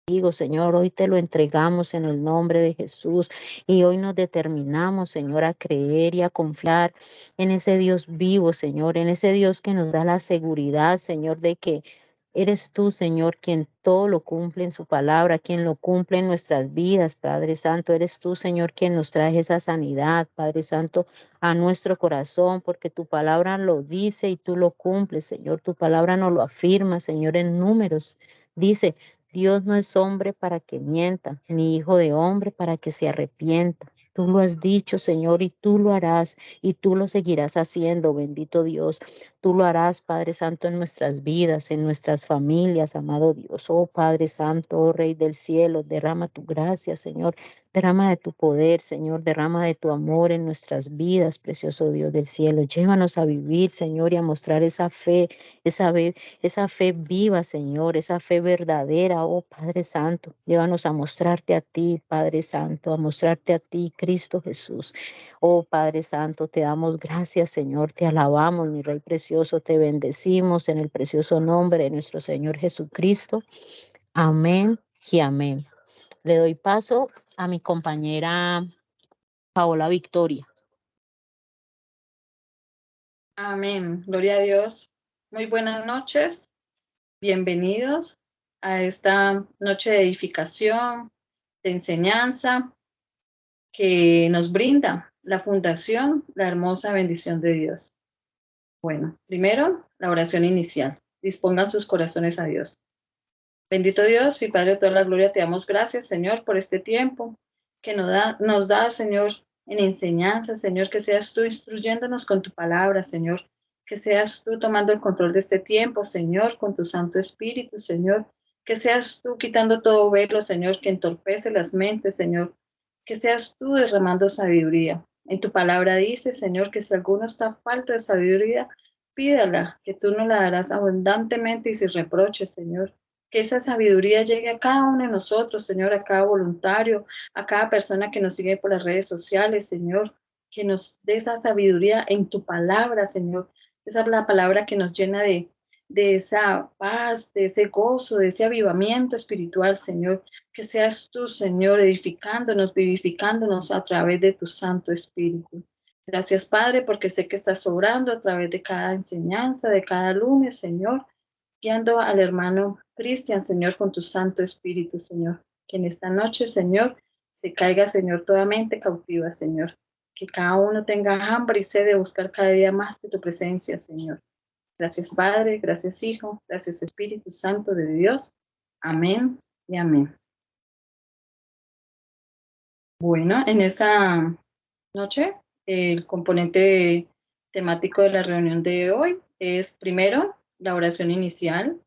Digo, Señor, hoy te lo entregamos en el nombre de Jesús y hoy nos determinamos, Señor, a creer y a confiar en ese Dios vivo, Señor, en ese Dios que nos da la seguridad, Señor, de que eres tú, Señor, quien todo lo cumple en su palabra, quien lo cumple en nuestras vidas, Padre Santo. Eres tú, Señor, quien nos trae esa sanidad, Padre Santo, a nuestro corazón, porque tu palabra lo dice y tú lo cumples, Señor. Tu palabra nos lo afirma, Señor, en Números. Dice, Dios no es hombre para que mienta, ni hijo de hombre para que se arrepienta. Tú lo has dicho, Señor, y tú lo harás, y tú lo seguirás haciendo, bendito Dios. Tú lo harás, Padre Santo, en nuestras vidas, en nuestras familias, amado Dios. Oh Padre Santo, oh Rey del cielo, derrama tu gracia, Señor. Derrama de tu poder, Señor. Derrama de tu amor en nuestras vidas, precioso Dios del cielo. Llévanos a vivir, Señor, y a mostrar esa fe esa fe viva, Señor, esa fe verdadera, oh Padre Santo. Llévanos a mostrarte a ti, Padre Santo, a mostrarte a ti, Cristo Jesús. Oh Padre Santo, te damos gracias, Señor, te alabamos, mi Rey precioso, te bendecimos en el precioso nombre de nuestro Señor Jesucristo. Amén y amén. Le doy paso a mi compañera Paola Victoria. Amén. Gloria a Dios. Muy buenas noches. Bienvenidos a esta noche de edificación, de enseñanza que nos brinda la Fundación La Hermosa Bendición de Dios. Bueno, primero, la oración inicial. Dispongan sus corazones a Dios. Bendito Dios y Padre de toda la gloria, te damos gracias, Señor, por este tiempo que nos da, Señor, en enseñanza, Señor, que seas tú instruyéndonos con tu palabra, Señor, que seas tú tomando el control de este tiempo, Señor, con tu Santo Espíritu, Señor, que seas tú quitando todo velo, Señor, que entorpece las mentes, Señor, que seas tú derramando sabiduría. En tu palabra dice, Señor, que si alguno está falto de sabiduría, pídala, que tú nos la darás abundantemente y sin reproches, Señor. Que esa sabiduría llegue a cada uno de nosotros, Señor, a cada voluntario, a cada persona que nos sigue por las redes sociales, Señor, que nos dé esa sabiduría en tu palabra, Señor. Esa es la palabra que nos llena de esa paz, de ese gozo, de ese avivamiento espiritual, Señor. Que seas tú, Señor, edificándonos, vivificándonos a través de tu Santo Espíritu. Gracias, Padre, porque sé que estás obrando a través de cada enseñanza, de cada lunes, Señor, guiando al hermano Cristian, Señor, con tu Santo Espíritu, Señor. Que en esta noche, Señor, se caiga, Señor, toda mente cautiva, Señor. Que cada uno tenga hambre y sed de buscar cada día más de tu presencia, Señor. Gracias, Padre, gracias, Hijo, gracias, Espíritu Santo de Dios. Amén y amén. Bueno, en esta noche, el componente temático de la reunión de hoy es, primero, la oración inicial.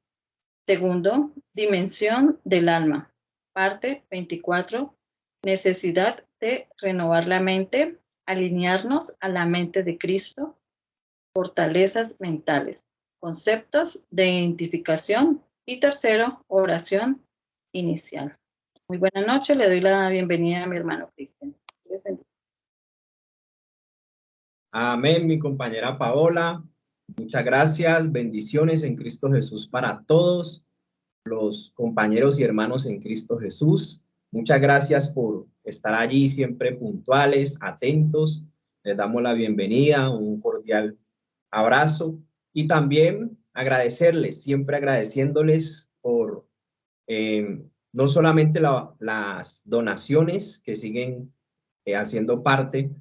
Segundo, dimensión del alma. Parte 24. Necesidad de renovar la mente, alinearnos a la mente de Cristo. Fortalezas mentales. Conceptos de identificación. Y tercero, oración inicial. Muy buena noche, le doy la bienvenida a mi hermano Cristian. Amén, mi compañera Paola. Muchas gracias. Bendiciones en Cristo Jesús para todos los compañeros y hermanos en Cristo Jesús. Muchas gracias por estar allí siempre puntuales, atentos. Les damos la bienvenida, un cordial abrazo y también agradecerles, siempre agradeciéndoles por no solamente las donaciones que siguen haciendo parte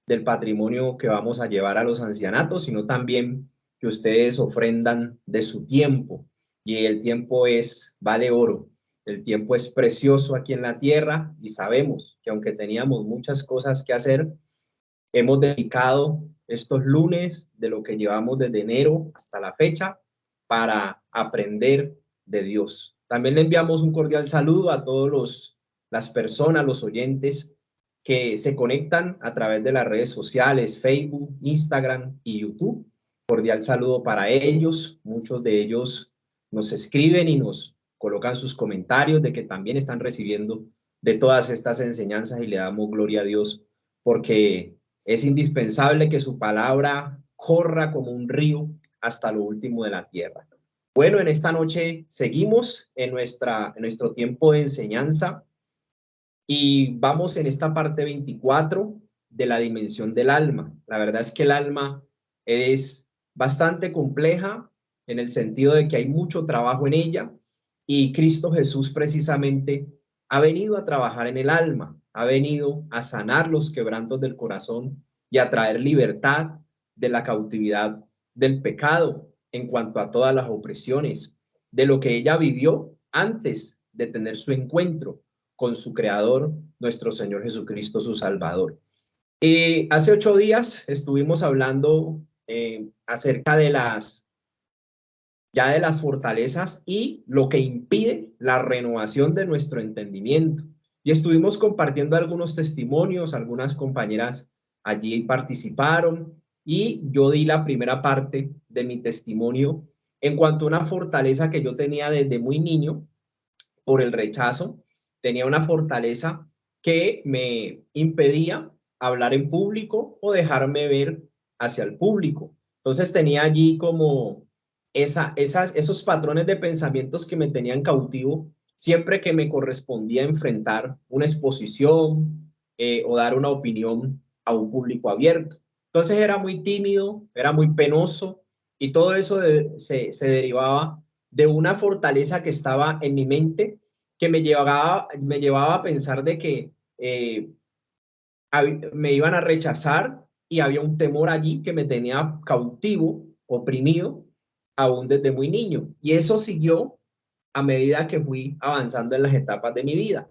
del patrimonio que vamos a llevar a los ancianatos, sino también que ustedes ofrendan de su tiempo. Y el tiempo vale oro. El tiempo es precioso aquí en la tierra y sabemos que aunque teníamos muchas cosas que hacer, hemos dedicado estos lunes de lo que llevamos desde enero hasta la fecha para aprender de Dios. También le enviamos un cordial saludo a todas las personas, los oyentes que se conectan a través de las redes sociales, Facebook, Instagram y YouTube. Cordial saludo para ellos. Muchos de ellos nos escriben y nos colocan sus comentarios de que también están recibiendo de todas estas enseñanzas y le damos gloria a Dios porque es indispensable que su palabra corra como un río hasta lo último de la tierra. Bueno, en esta noche seguimos en nuestro tiempo de enseñanza y vamos en esta parte 24 de la dimensión del alma. La verdad es que el alma es bastante compleja en el sentido de que hay mucho trabajo en ella y Cristo Jesús precisamente ha venido a trabajar en el alma, ha venido a sanar los quebrantos del corazón y a traer libertad de la cautividad del pecado en cuanto a todas las opresiones, de lo que ella vivió antes de tener su encuentro con su creador, nuestro Señor Jesucristo, su Salvador. Hace 8 días estuvimos hablando acerca de las fortalezas y lo que impide la renovación de nuestro entendimiento. Y estuvimos compartiendo algunos testimonios, algunas compañeras allí participaron y yo di la primera parte de mi testimonio en cuanto a una fortaleza que yo tenía desde muy niño por el rechazo. Tenía una fortaleza que me impedía hablar en público o dejarme ver hacia el público. Entonces tenía allí como esos patrones de pensamientos que me tenían cautivo siempre que me correspondía enfrentar una exposición o dar una opinión a un público abierto. Entonces era muy tímido, era muy penoso y todo eso se derivaba de una fortaleza que estaba en mi mente que me llevaba a pensar de que me iban a rechazar y había un temor allí que me tenía cautivo, oprimido, aún desde muy niño. Y eso siguió a medida que fui avanzando en las etapas de mi vida.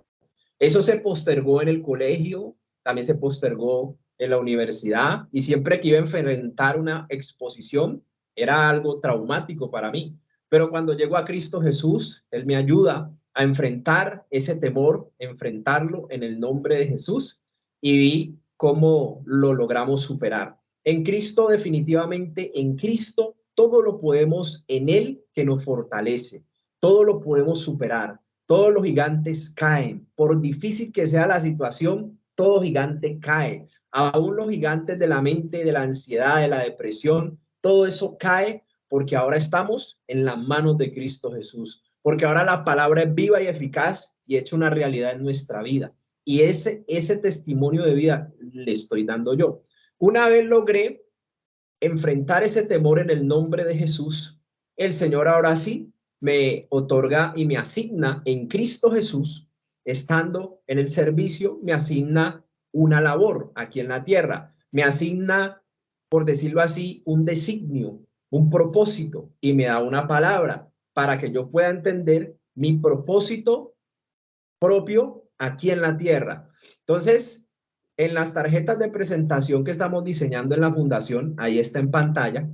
Eso se postergó en el colegio, también se postergó en la universidad y siempre que iba a enfrentar una exposición era algo traumático para mí. Pero cuando llego a Cristo Jesús, Él me ayuda a enfrentar ese temor, enfrentarlo en el nombre de Jesús y vi cómo lo logramos superar. En Cristo, definitivamente, en Cristo, todo lo podemos en Él que nos fortalece, todo lo podemos superar. Todos los gigantes caen. Por difícil que sea la situación, todo gigante cae. Aún los gigantes de la mente, de la ansiedad, de la depresión, todo eso cae porque ahora estamos en las manos de Cristo Jesús. Porque ahora la palabra es viva y eficaz y hecha una realidad en nuestra vida. Y ese testimonio de vida le estoy dando yo. Una vez logré enfrentar ese temor en el nombre de Jesús, el Señor ahora sí me otorga y me asigna en Cristo Jesús, estando en el servicio, me asigna una labor aquí en la tierra, me asigna, por decirlo así, un designio, un propósito y me da una palabra para que yo pueda entender mi propósito propio aquí en la tierra. Entonces, en las tarjetas de presentación que estamos diseñando en la fundación, ahí está en pantalla,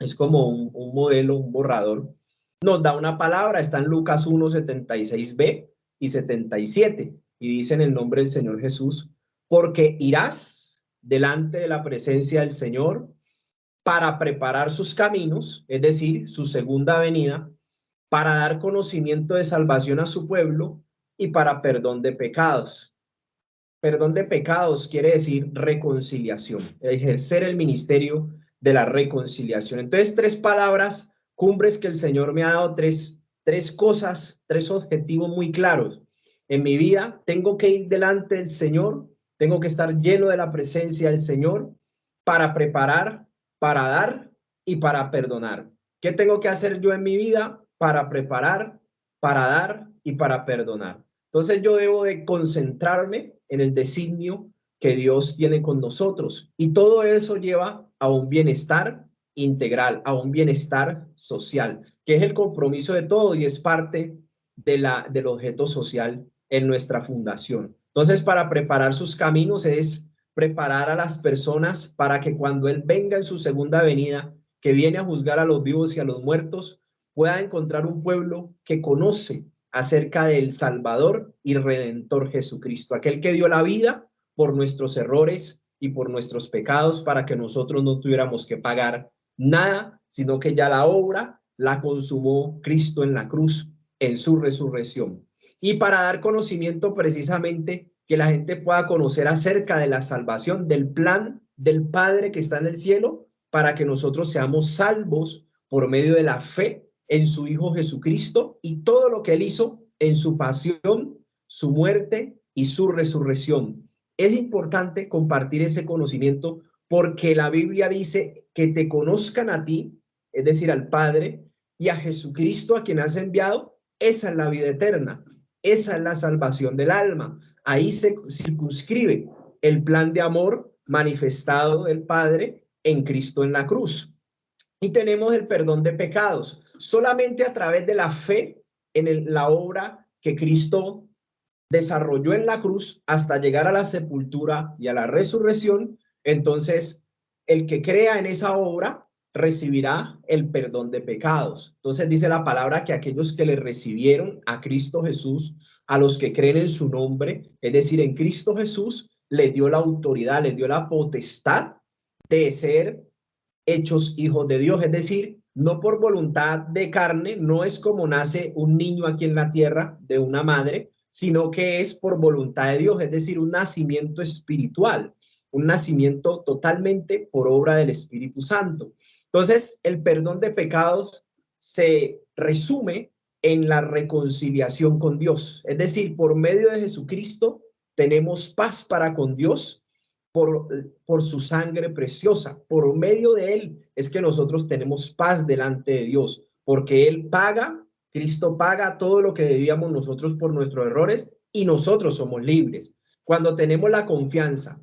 es como un modelo, un borrador, nos da una palabra, está en Lucas 1, 76b y 77, y dice en el nombre del Señor Jesús, porque irás delante de la presencia del Señor para preparar sus caminos, es decir, su segunda venida, para dar conocimiento de salvación a su pueblo y para perdón de pecados. Perdón de pecados quiere decir reconciliación, ejercer el ministerio de la reconciliación. Entonces, 3 palabras cumbres que el Señor me ha dado, tres cosas, 3 objetivos muy claros. En mi vida tengo que ir delante del Señor, tengo que estar lleno de la presencia del Señor para preparar, para dar y para perdonar. ¿Qué tengo que hacer yo en mi vida? Para preparar, para dar y para perdonar. Entonces yo debo de concentrarme en el designio que Dios tiene con nosotros y todo eso lleva a un bienestar integral, a un bienestar social, que es el compromiso de todo y es parte del objeto social en nuestra fundación. Entonces, para preparar sus caminos es preparar a las personas para que cuando Él venga en su segunda venida, que viene a juzgar a los vivos y a los muertos, pueda encontrar un pueblo que conoce acerca del Salvador y Redentor Jesucristo, aquel que dio la vida por nuestros errores y por nuestros pecados para que nosotros no tuviéramos que pagar nada, sino que ya la obra la consumó Cristo en la cruz, en su resurrección. Y para dar conocimiento precisamente que la gente pueda conocer acerca de la salvación, del plan del Padre que está en el cielo, para que nosotros seamos salvos por medio de la fe en su Hijo Jesucristo y todo lo que Él hizo en su pasión, su muerte y su resurrección. Es importante compartir ese conocimiento porque la Biblia dice que te conozcan a ti, es decir, al Padre, y a Jesucristo a quien has enviado. Esa es la vida eterna, esa es la salvación del alma. Ahí se circunscribe el plan de amor manifestado del Padre en Cristo en la cruz. Y tenemos el perdón de pecados solamente a través de la fe en la obra que Cristo desarrolló en la cruz hasta llegar a la sepultura y a la resurrección. Entonces, el que crea en esa obra recibirá el perdón de pecados. Entonces dice la palabra que aquellos que le recibieron a Cristo Jesús, a los que creen en su nombre, es decir, en Cristo Jesús, les dio la autoridad, les dio la potestad de ser hechos hijos de Dios, es decir, no por voluntad de carne, no es como nace un niño aquí en la tierra de una madre, sino que es por voluntad de Dios, es decir, un nacimiento espiritual, un nacimiento totalmente por obra del Espíritu Santo. Entonces, el perdón de pecados se resume en la reconciliación con Dios, es decir, por medio de Jesucristo tenemos paz para con Dios por su sangre preciosa. Por medio de Él es que nosotros tenemos paz delante de Dios, porque Él paga, Cristo paga todo lo que debíamos nosotros por nuestros errores y nosotros somos libres. Cuando tenemos la confianza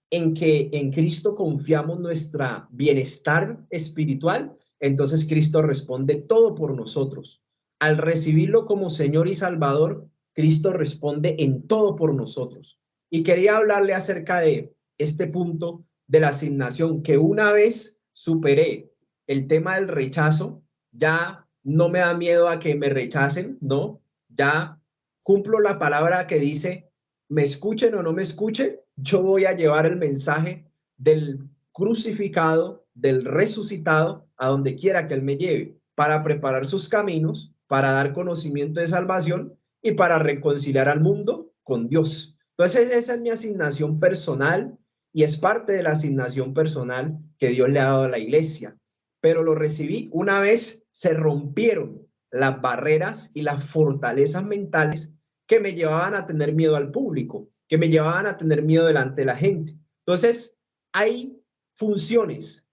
en que en Cristo confiamos nuestra bienestar espiritual, entonces Cristo responde todo por nosotros. Al recibirlo como Señor y Salvador, Cristo responde en todo por nosotros. Y quería hablarle acerca de este punto de la asignación, que una vez superé el tema del rechazo, ya no me da miedo a que me rechacen, ¿no? Ya cumplo la palabra que dice, me escuchen o no me escuchen, yo voy a llevar el mensaje del crucificado, del resucitado, a donde quiera que Él me lleve, para preparar sus caminos, para dar conocimiento de salvación y para reconciliar al mundo con Dios. Entonces, esa es mi asignación personal y es parte de la asignación personal que Dios le ha dado a la iglesia. Pero lo recibí una vez se rompieron las barreras y las fortalezas mentales que me llevaban a tener miedo al público, que me llevaban a tener miedo delante de la gente. Entonces, hay funciones,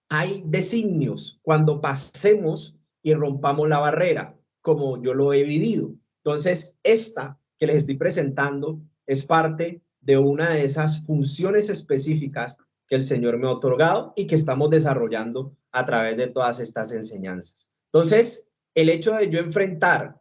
hay designios cuando pasemos y rompamos la barrera, como yo lo he vivido. Entonces, esta que les estoy presentando es parte de una de esas funciones específicas que el Señor me ha otorgado y que estamos desarrollando a través de todas estas enseñanzas. Entonces, el hecho de yo enfrentar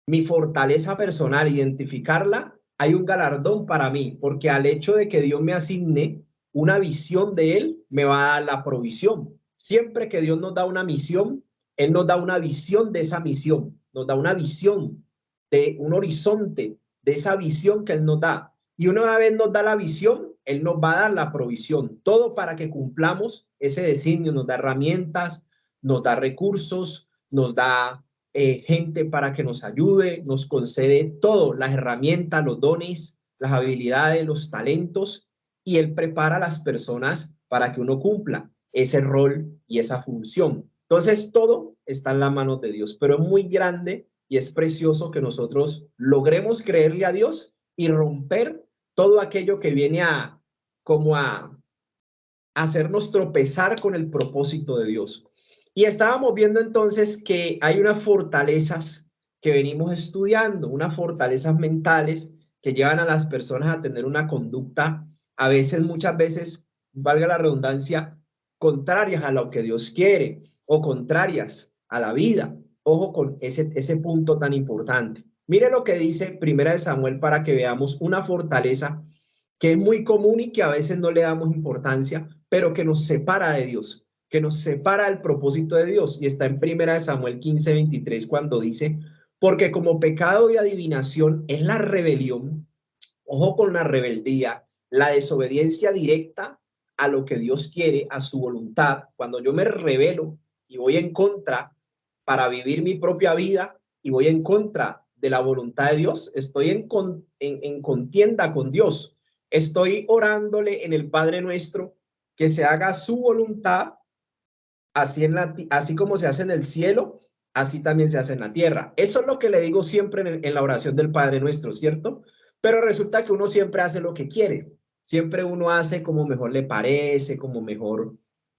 mi fortaleza personal, identificarla, hay un galardón para mí, porque al hecho de que Dios me asigne una visión de Él, me va a dar la provisión. Siempre que Dios nos da una misión, Él nos da una visión de esa misión, nos da una visión de un horizonte de esa visión que Él nos da. Y una vez nos da la visión, Él nos va a dar la provisión, todo para que cumplamos ese designio, nos da herramientas, nos da recursos, nos da gente para que nos ayude, nos concede todo, las herramientas, los dones, las habilidades, los talentos, y Él prepara a las personas para que uno cumpla ese rol y esa función. Entonces, todo está en las manos de Dios, pero es muy grande y es precioso que nosotros logremos creerle a Dios y romper todo aquello que viene a hacernos tropezar con el propósito de Dios. Y estábamos viendo entonces que hay unas fortalezas que venimos estudiando, unas fortalezas mentales que llevan a las personas a tener una conducta, a veces, muchas veces, valga la redundancia, contrarias a lo que Dios quiere o contrarias a la vida. Ojo con ese punto tan importante. Mire lo que dice 1 Samuel para que veamos una fortaleza que es muy común y que a veces no le damos importancia, pero que nos separa de Dios, que nos separa del propósito de Dios. Y está en 1 Samuel 15:23 cuando dice, porque como pecado de adivinación es la rebelión, ojo con la rebeldía, la desobediencia directa a lo que Dios quiere, a su voluntad. Cuando yo me rebelo y voy en contra para vivir mi propia vida y voy en contra de la voluntad de Dios, estoy en contienda con Dios. Estoy orándole en el Padre Nuestro que se haga su voluntad, así como se hace en el cielo, así también se hace en la tierra. Eso es lo que le digo siempre en la oración del Padre Nuestro, ¿cierto? Pero resulta que uno siempre hace lo que quiere. Siempre uno hace como mejor le parece, como mejor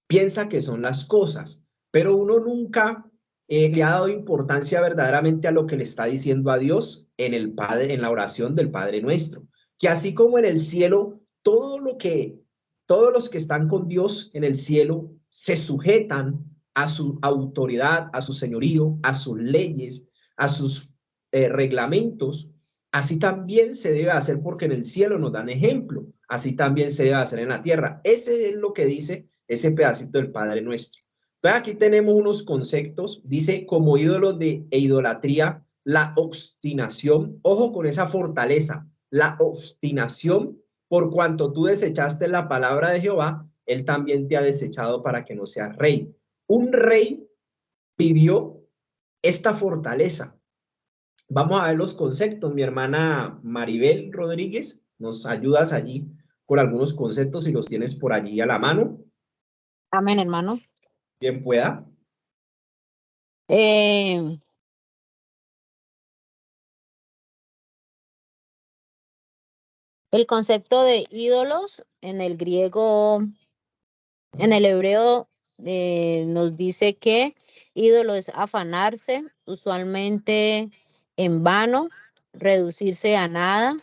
piensa que son las cosas. Pero uno nunca le ha dado importancia verdaderamente a lo que le está diciendo a Dios en el Padre, en la oración del Padre Nuestro. Que así como en el cielo, todos los que están con Dios en el cielo se sujetan a su autoridad, a su señorío, a sus leyes, a sus reglamentos, así también se debe hacer porque en el cielo nos dan ejemplo, así también se debe hacer en la tierra. Ese es lo que dice ese pedacito del Padre Nuestro. Entonces aquí tenemos unos conceptos, dice como ídolos e idolatría, la obstinación, ojo con esa fortaleza, la obstinación, por cuanto tú desechaste la palabra de Jehová, él también te ha desechado para que no seas rey. Un rey vivió esta fortaleza. Vamos a ver los conceptos. Mi hermana Maribel Rodríguez, nos ayudas allí con algunos conceptos si los tienes por allí a la mano. Amén, hermano. Bien pueda. El concepto de ídolos en el griego, en el hebreo, nos dice que ídolo es afanarse, usualmente en vano, reducirse a nada,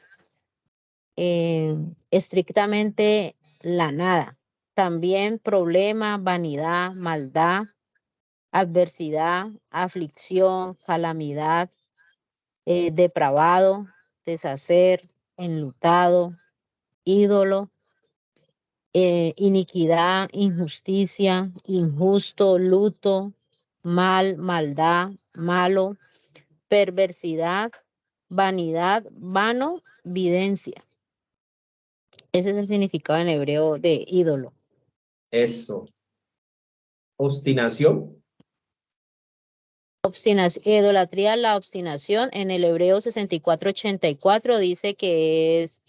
estrictamente la nada. También problema, vanidad, maldad, adversidad, aflicción, calamidad, depravado, deshacer, enlutado, ídolo, iniquidad, injusticia, injusto, luto, mal, maldad, malo, perversidad, vanidad, vano, videncia. Ese es el significado en hebreo de ídolo. Eso. Obstinación. Idolatría, la obstinación, en el hebreo 6484 dice que es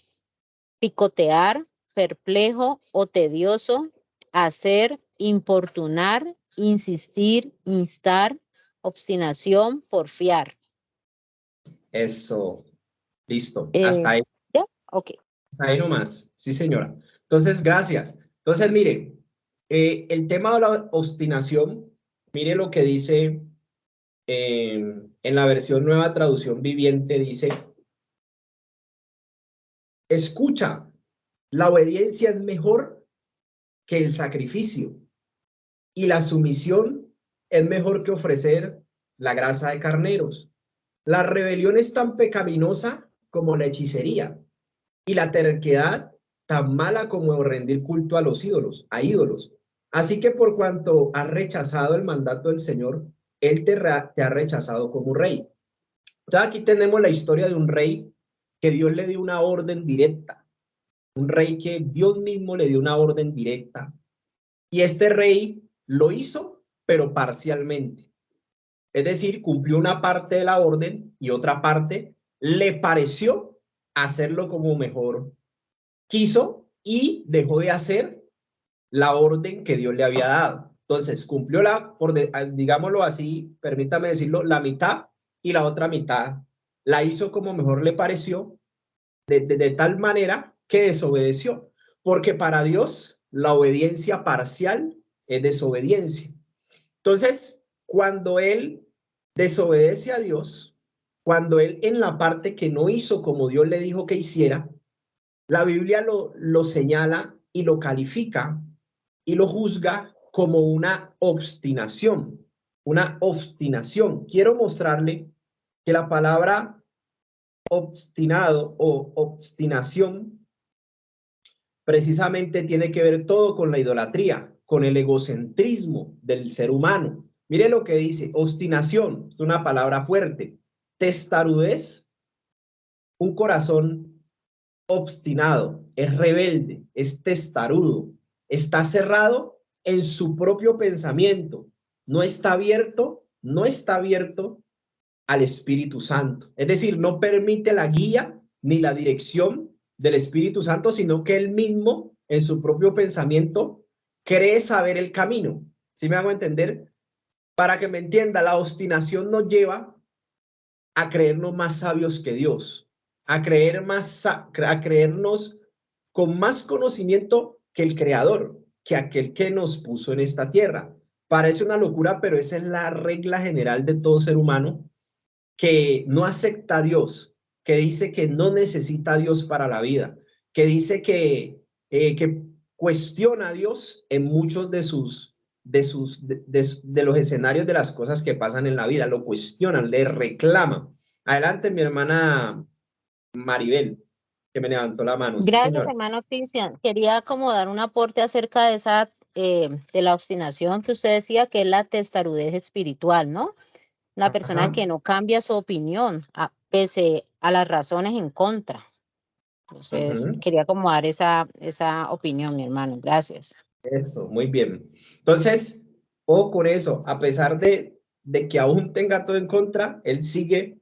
picotear, perplejo o tedioso, hacer, importunar, insistir, instar, obstinación, porfiar. Eso. Listo. ¿Ya? Ok. Hasta ahí nomás. Sí, señora. Entonces, gracias. Entonces, mire, el tema de la obstinación, mire lo que dice en la versión Nueva Traducción Viviente, dice, escucha, la obediencia es mejor que el sacrificio y la sumisión es mejor que ofrecer la grasa de carneros. La rebelión es tan pecaminosa como la hechicería y la terquedad tan mala como rendir culto a los ídolos, a ídolos. Así que por cuanto has rechazado el mandato del Señor, Él te ha rechazado como rey. Entonces aquí tenemos la historia de un rey que Dios le dio una orden directa, un rey que Dios mismo le dio una orden directa. Y este rey lo hizo, pero parcialmente. Es decir, cumplió una parte de la orden y otra parte le pareció hacerlo como mejor quiso y dejó de hacer la orden que Dios le había dado. Entonces, cumplió digámoslo así, permítame decirlo, la mitad y la otra mitad la hizo como mejor le pareció, de tal manera que desobedeció. Porque para Dios la obediencia parcial es desobediencia. Entonces, cuando él desobedece a Dios, cuando él en la parte que no hizo como Dios le dijo que hiciera, la Biblia lo señala y lo califica y lo juzga como una obstinación, una obstinación. Quiero mostrarle que la palabra obstinado o obstinación precisamente tiene que ver todo con la idolatría, con el egocentrismo del ser humano. Mire lo que dice, obstinación, es una palabra fuerte, testarudez, un corazón obstinado, es rebelde, es testarudo, está cerrado en su propio pensamiento, no está abierto al Espíritu Santo. Es decir, no permite la guía ni la dirección del Espíritu Santo, sino que él mismo en su propio pensamiento cree saber el camino. ¿Sí me hago entender? Para que me entienda, la obstinación nos lleva a creernos más sabios que Dios, a creernos con más conocimiento que el Creador, que aquel que nos puso en esta tierra. Parece una locura, pero esa es la regla general de todo ser humano, que no acepta a Dios, que dice que no necesita a Dios para la vida, que dice que cuestiona a Dios en muchos de los escenarios de las cosas que pasan en la vida, lo cuestionan, le reclaman. Adelante, mi hermana Maribel, que me levantó la mano. Sí, Gracias, señora. hermano Cristian. Quería como dar un aporte acerca de esa, de la obstinación que usted decía, que es la testarudez espiritual, ¿no? La persona Ajá. que no cambia su opinión pese a las razones en contra. Entonces, Ujú. quería como dar esa opinión, mi hermano. Gracias. Eso, muy bien. Entonces, ojo con eso, a pesar de que aún tenga todo en contra, él sigue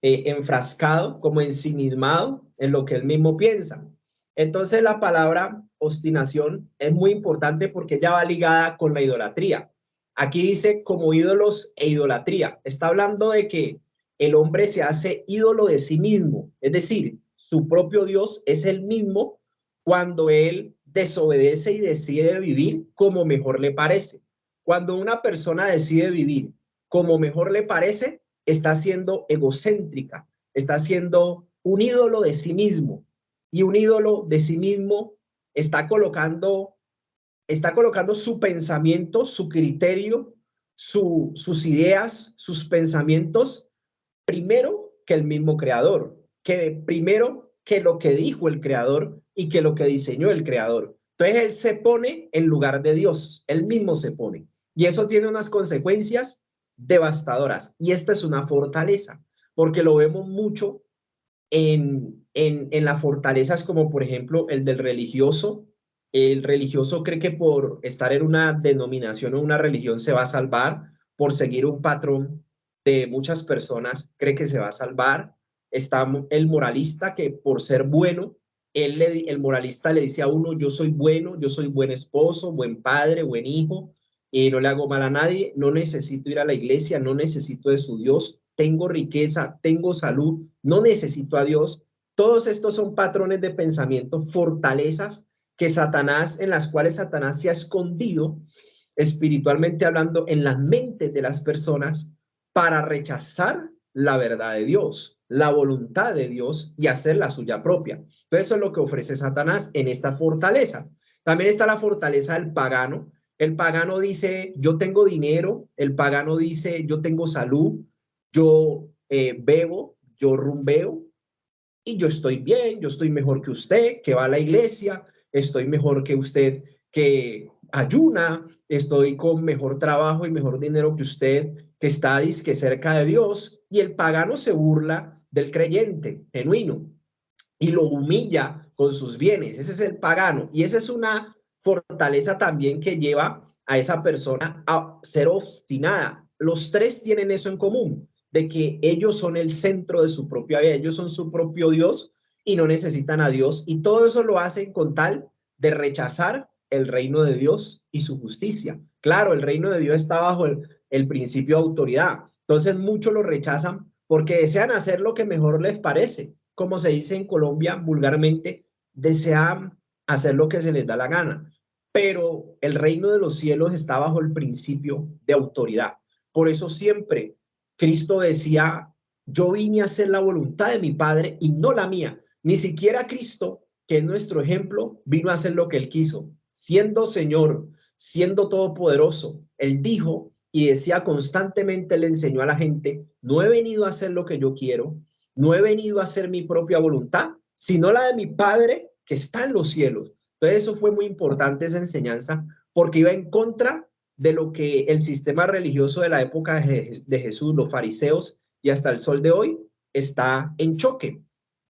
enfrascado, como ensimismado en lo que él mismo piensa. Entonces, la palabra obstinación es muy importante porque ya va ligada con la idolatría. Aquí dice como ídolos e idolatría. Está hablando de que el hombre se hace ídolo de sí mismo, es decir, su propio Dios es el mismo cuando él desobedece y decide vivir como mejor le parece. Cuando una persona decide vivir como mejor le parece, está siendo egocéntrica, está siendo un ídolo de sí mismo. Y un ídolo de sí mismo está colocando, está colocando su pensamiento, su criterio, sus ideas, sus pensamientos primero que el mismo creador, que primero que lo que dijo el creador y que lo que diseñó el creador. Entonces él se pone en lugar de Dios, él mismo se pone. Y eso tiene unas consecuencias devastadoras. Y esta es una fortaleza, porque lo vemos mucho en las fortalezas como por ejemplo el del religioso. El religioso cree que por estar en una denominación o una religión se va a salvar, por seguir un patrón de muchas personas cree que se va a salvar. Está el moralista que por ser bueno, el moralista le dice a uno, yo soy bueno, yo soy buen esposo, buen padre, buen hijo, y no le hago mal a nadie, no necesito ir a la iglesia, no necesito de su Dios, tengo riqueza, tengo salud, no necesito a Dios. Todos estos son patrones de pensamiento, fortalezas que Satanás, en las cuales Satanás se ha escondido espiritualmente hablando en las mentes de las personas para rechazar la verdad de Dios, la voluntad de Dios y hacer la suya propia. Entonces eso es lo que ofrece Satanás en esta fortaleza. También está la fortaleza del pagano. El pagano dice, yo tengo dinero. El pagano dice, yo tengo salud. Yo bebo, yo rumbeo y yo estoy bien, yo estoy mejor que usted que va a la iglesia, estoy mejor que usted que ayuna, estoy con mejor trabajo y mejor dinero que usted que está disque cerca de Dios. Y el pagano se burla del creyente genuino y lo humilla con sus bienes. Ese es el pagano y esa es una fortaleza también que lleva a esa persona a ser obstinada. Los tres tienen eso en común, de que ellos son el centro de su propia vida, ellos son su propio Dios y no necesitan a Dios, y todo eso lo hacen con tal de rechazar el reino de Dios y su justicia. Claro, el reino de Dios está bajo el principio de autoridad, entonces muchos lo rechazan porque desean hacer lo que mejor les parece, como se dice en Colombia vulgarmente, desean hacer lo que se les da la gana, pero el reino de los cielos está bajo el principio de autoridad. Por eso siempre Cristo decía, yo vine a hacer la voluntad de mi Padre y no la mía. Ni siquiera Cristo, que es nuestro ejemplo, vino a hacer lo que él quiso. Siendo Señor, siendo todopoderoso, él dijo y decía constantemente, le enseñó a la gente, no he venido a hacer lo que yo quiero, no he venido a hacer mi propia voluntad, sino la de mi Padre que está en los cielos. Entonces eso fue muy importante, esa enseñanza, porque iba en contra de lo que el sistema religioso de la época de Jesús, los fariseos y hasta el sol de hoy, está en choque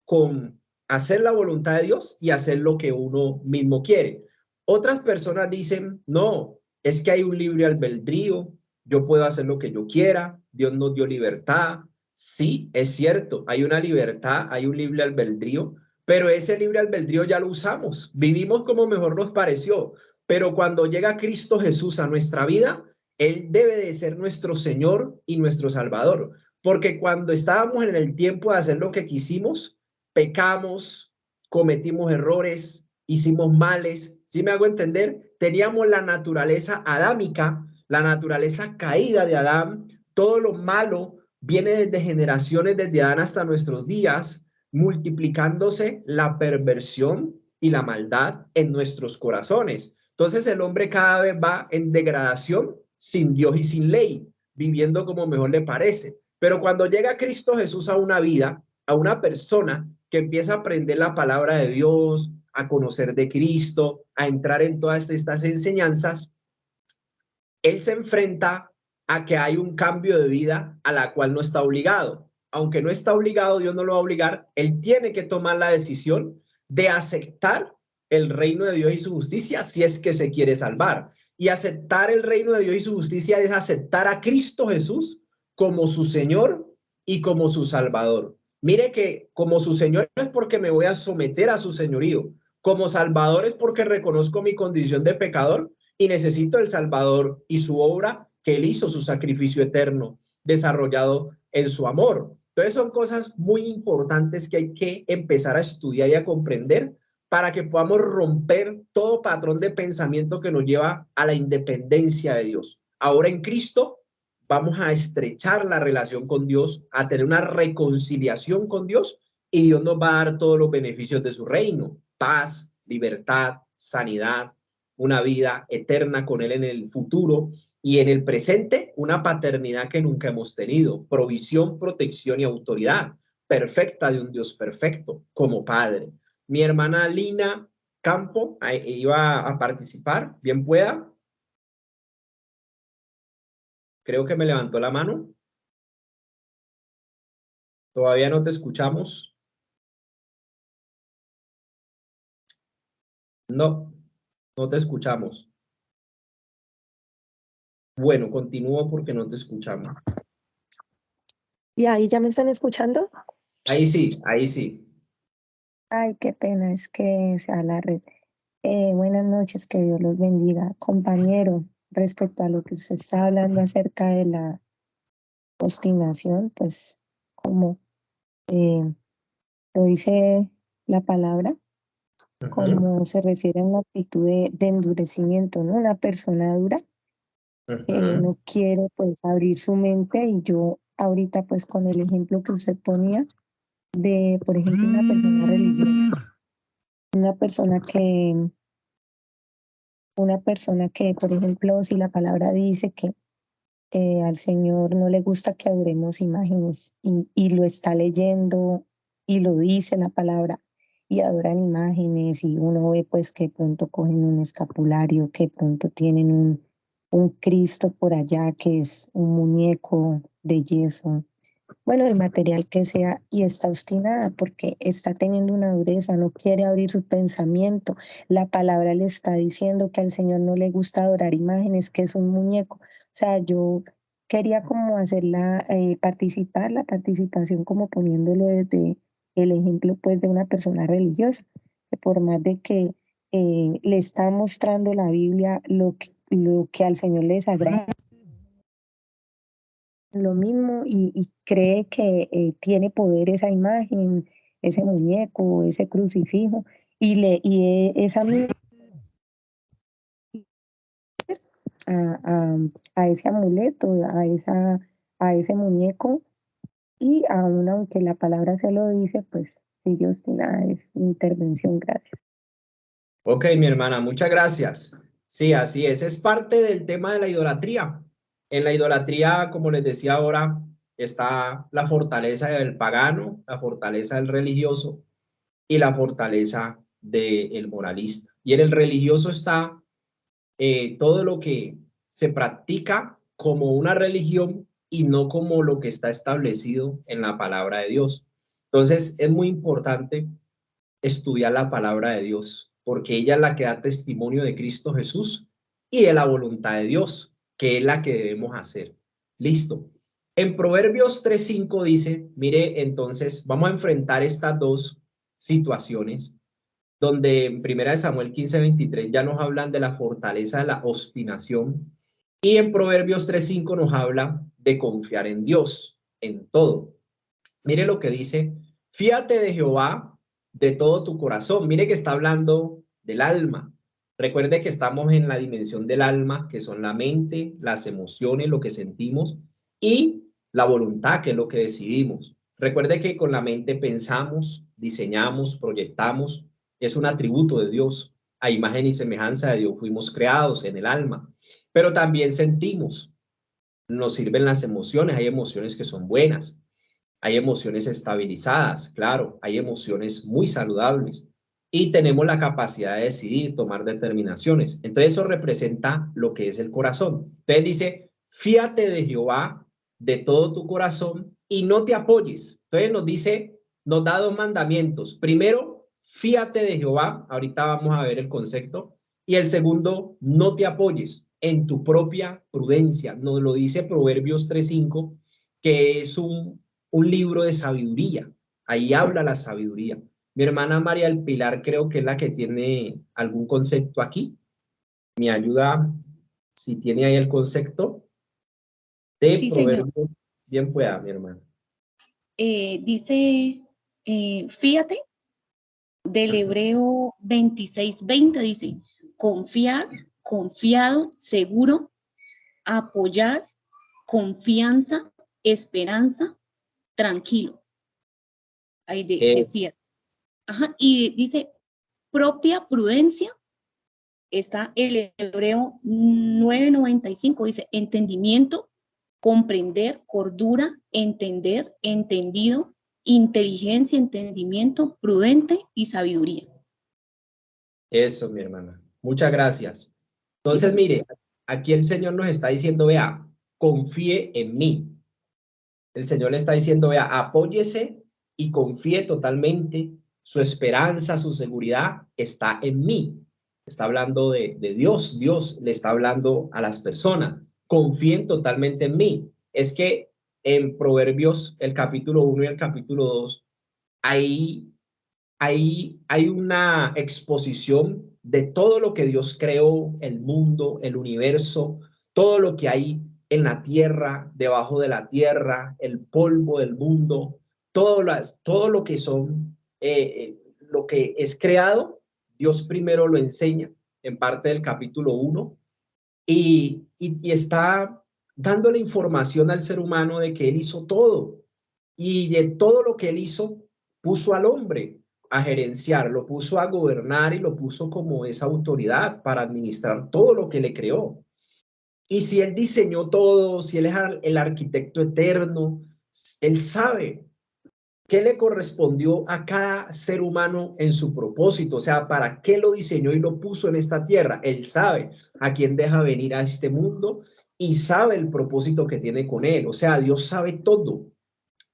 con hacer la voluntad de Dios y hacer lo que uno mismo quiere. Otras personas dicen, no, es que hay un libre albedrío, yo puedo hacer lo que yo quiera, Dios nos dio libertad. Sí, es cierto, hay una libertad, hay un libre albedrío, pero ese libre albedrío ya lo usamos, vivimos como mejor nos pareció, pero cuando llega Cristo Jesús a nuestra vida, Él debe de ser nuestro Señor y nuestro Salvador, porque cuando estábamos en el tiempo de hacer lo que quisimos, pecamos, cometimos errores, hicimos males, ¿sí me hago entender? Teníamos la naturaleza adámica, la naturaleza caída de Adán, todo lo malo viene desde generaciones, desde Adán hasta nuestros días, multiplicándose la perversión y la maldad en nuestros corazones. Entonces el hombre cada vez va en degradación, sin Dios y sin ley, viviendo como mejor le parece. Pero cuando llega Cristo Jesús a una vida, a una persona que empieza a aprender la palabra de Dios, a conocer de Cristo, a entrar en todas estas enseñanzas, él se enfrenta a que hay un cambio de vida a la cual no está obligado. Aunque no está obligado, Dios no lo va a obligar, él tiene que tomar la decisión de aceptar el reino de Dios y su justicia si es que se quiere salvar. Y aceptar el reino de Dios y su justicia es aceptar a Cristo Jesús como su Señor y como su Salvador. Mire que como su Señor es porque me voy a someter a su señorío. Como Salvador es porque reconozco mi condición de pecador y necesito el Salvador y su obra que él hizo, su sacrificio eterno, desarrollado en su amor. Entonces son cosas muy importantes que hay que empezar a estudiar y a comprender para que podamos romper todo patrón de pensamiento que nos lleva a la independencia de Dios. Ahora en Cristo vamos a estrechar la relación con Dios, a tener una reconciliación con Dios y Dios nos va a dar todos los beneficios de su reino, paz, libertad, sanidad, una vida eterna con Él en el futuro y en el presente una paternidad que nunca hemos tenido, provisión, protección y autoridad perfecta de un Dios perfecto como Padre. Mi hermana Lina Campo iba a participar, bien pueda. Creo que me levantó la mano. Todavía no te escuchamos. No, no te escuchamos. Bueno, continúo porque no te escuchamos. ¿Y ahí ya me están escuchando? Ahí sí, ahí sí. Ay, qué pena, es que se va la red. Buenas noches, que Dios los bendiga. Compañero, respecto a lo que usted está hablando acerca de la obstinación, pues como lo dice la palabra, como se refiere a una actitud de endurecimiento, ¿no? Una persona dura no quiere pues abrir su mente, y yo ahorita pues con el ejemplo que usted ponía de, por ejemplo, una persona religiosa, una persona que, por ejemplo, si la palabra dice que al Señor no le gusta que adoremos imágenes, y lo está leyendo y lo dice la palabra, y adoran imágenes, y uno ve pues que pronto cogen un escapulario, que pronto tienen un Cristo por allá que es un muñeco de yeso, bueno, el material que sea, y está obstinada porque está teniendo una dureza, no quiere abrir su pensamiento. La palabra le está diciendo que al Señor no le gusta adorar imágenes, que es un muñeco. O sea, yo quería como hacer la participación, como poniéndolo desde el ejemplo pues de una persona religiosa, que por más de que le está mostrando la Biblia lo que al Señor le desagrada, lo mismo, y cree que tiene poder esa imagen, ese muñeco, ese crucifijo, esa misma a ese amuleto, a ese muñeco, y aún aunque la palabra se lo dice, pues sigue obstinada. Es mi intervención. Gracias. Ok, mi hermana, muchas gracias. Sí, así es parte del tema de la idolatría. En la idolatría, como les decía ahora, está la fortaleza del pagano, la fortaleza del religioso y la fortaleza del moralista. Y en el religioso está todo lo que se practica como una religión y no como lo que está establecido en la palabra de Dios. Entonces, es muy importante estudiar la palabra de Dios, porque ella es la que da testimonio de Cristo Jesús y de la voluntad de Dios, que es la que debemos hacer. Listo. En Proverbios 3:5 dice, mire, entonces vamos a enfrentar estas dos situaciones, donde en 1 Samuel 15:23 ya nos hablan de la fortaleza de la obstinación Y en Proverbios 3:5 nos habla de confiar en Dios, en todo. Mire lo que dice, fíate de Jehová de todo tu corazón. Mire que está hablando del alma. Recuerde que estamos en la dimensión del alma, que son la mente, las emociones, lo que sentimos, y la voluntad, que es lo que decidimos. Recuerde que con la mente pensamos, diseñamos, proyectamos. Es un atributo de Dios. A imagen y semejanza de Dios fuimos creados en el alma. Pero también sentimos. Nos sirven las emociones. Hay emociones que son buenas. Hay emociones estabilizadas, claro, hay emociones muy saludables y tenemos la capacidad de decidir, tomar determinaciones. Entonces eso representa lo que es el corazón. Entonces dice, fíate de Jehová de todo tu corazón y no te apoyes. Entonces nos dice, nos da dos mandamientos. Primero, fíate de Jehová, ahorita vamos a ver el concepto. Y el segundo, no te apoyes en tu propia prudencia. Nos lo dice Proverbios 3:5, que es un libro de sabiduría. Ahí habla la sabiduría. Mi hermana María del Pilar creo que es la que tiene algún concepto aquí. Me ayuda si tiene ahí el concepto de Sí, señor. Proverbios. Bien pueda, mi hermana. Dice, fíjate, del hebreo 26:20 dice, confiar, confiado, seguro, apoyar, confianza, esperanza, tranquilo. Ahí de fíjate. Ajá, y dice, propia prudencia, está el hebreo 9:95, dice, entendimiento, comprender, cordura, entender, entendido, inteligencia, entendimiento, prudente y sabiduría. Eso, mi hermana. Muchas gracias. Entonces, Sí. mire, aquí el Señor nos está diciendo, vea, confíe en mí. El Señor le está diciendo, vea, apóyese y confíe totalmente. Su esperanza, su seguridad está en mí. Está hablando de Dios. Dios le está hablando a las personas. Confíen totalmente en mí. Es que en Proverbios, el capítulo 1 y el capítulo 2, hay una exposición de todo lo que Dios creó, el mundo, el universo, todo lo que hay en la tierra, debajo de la tierra, el polvo del mundo, todo lo que son, lo que es creado, Dios primero lo enseña en parte del capítulo 1 y está dando la información al ser humano de que Él hizo todo y de todo lo que Él hizo, puso al hombre a gerenciar, lo puso a gobernar y lo puso como esa autoridad para administrar todo lo que le creó. Y si Él diseñó todo, si Él es el arquitecto eterno, Él sabe qué le correspondió a cada ser humano en su propósito, o sea, para qué lo diseñó y lo puso en esta tierra. Él sabe a quién deja venir a este mundo y sabe el propósito que tiene con él. O sea, Dios sabe todo.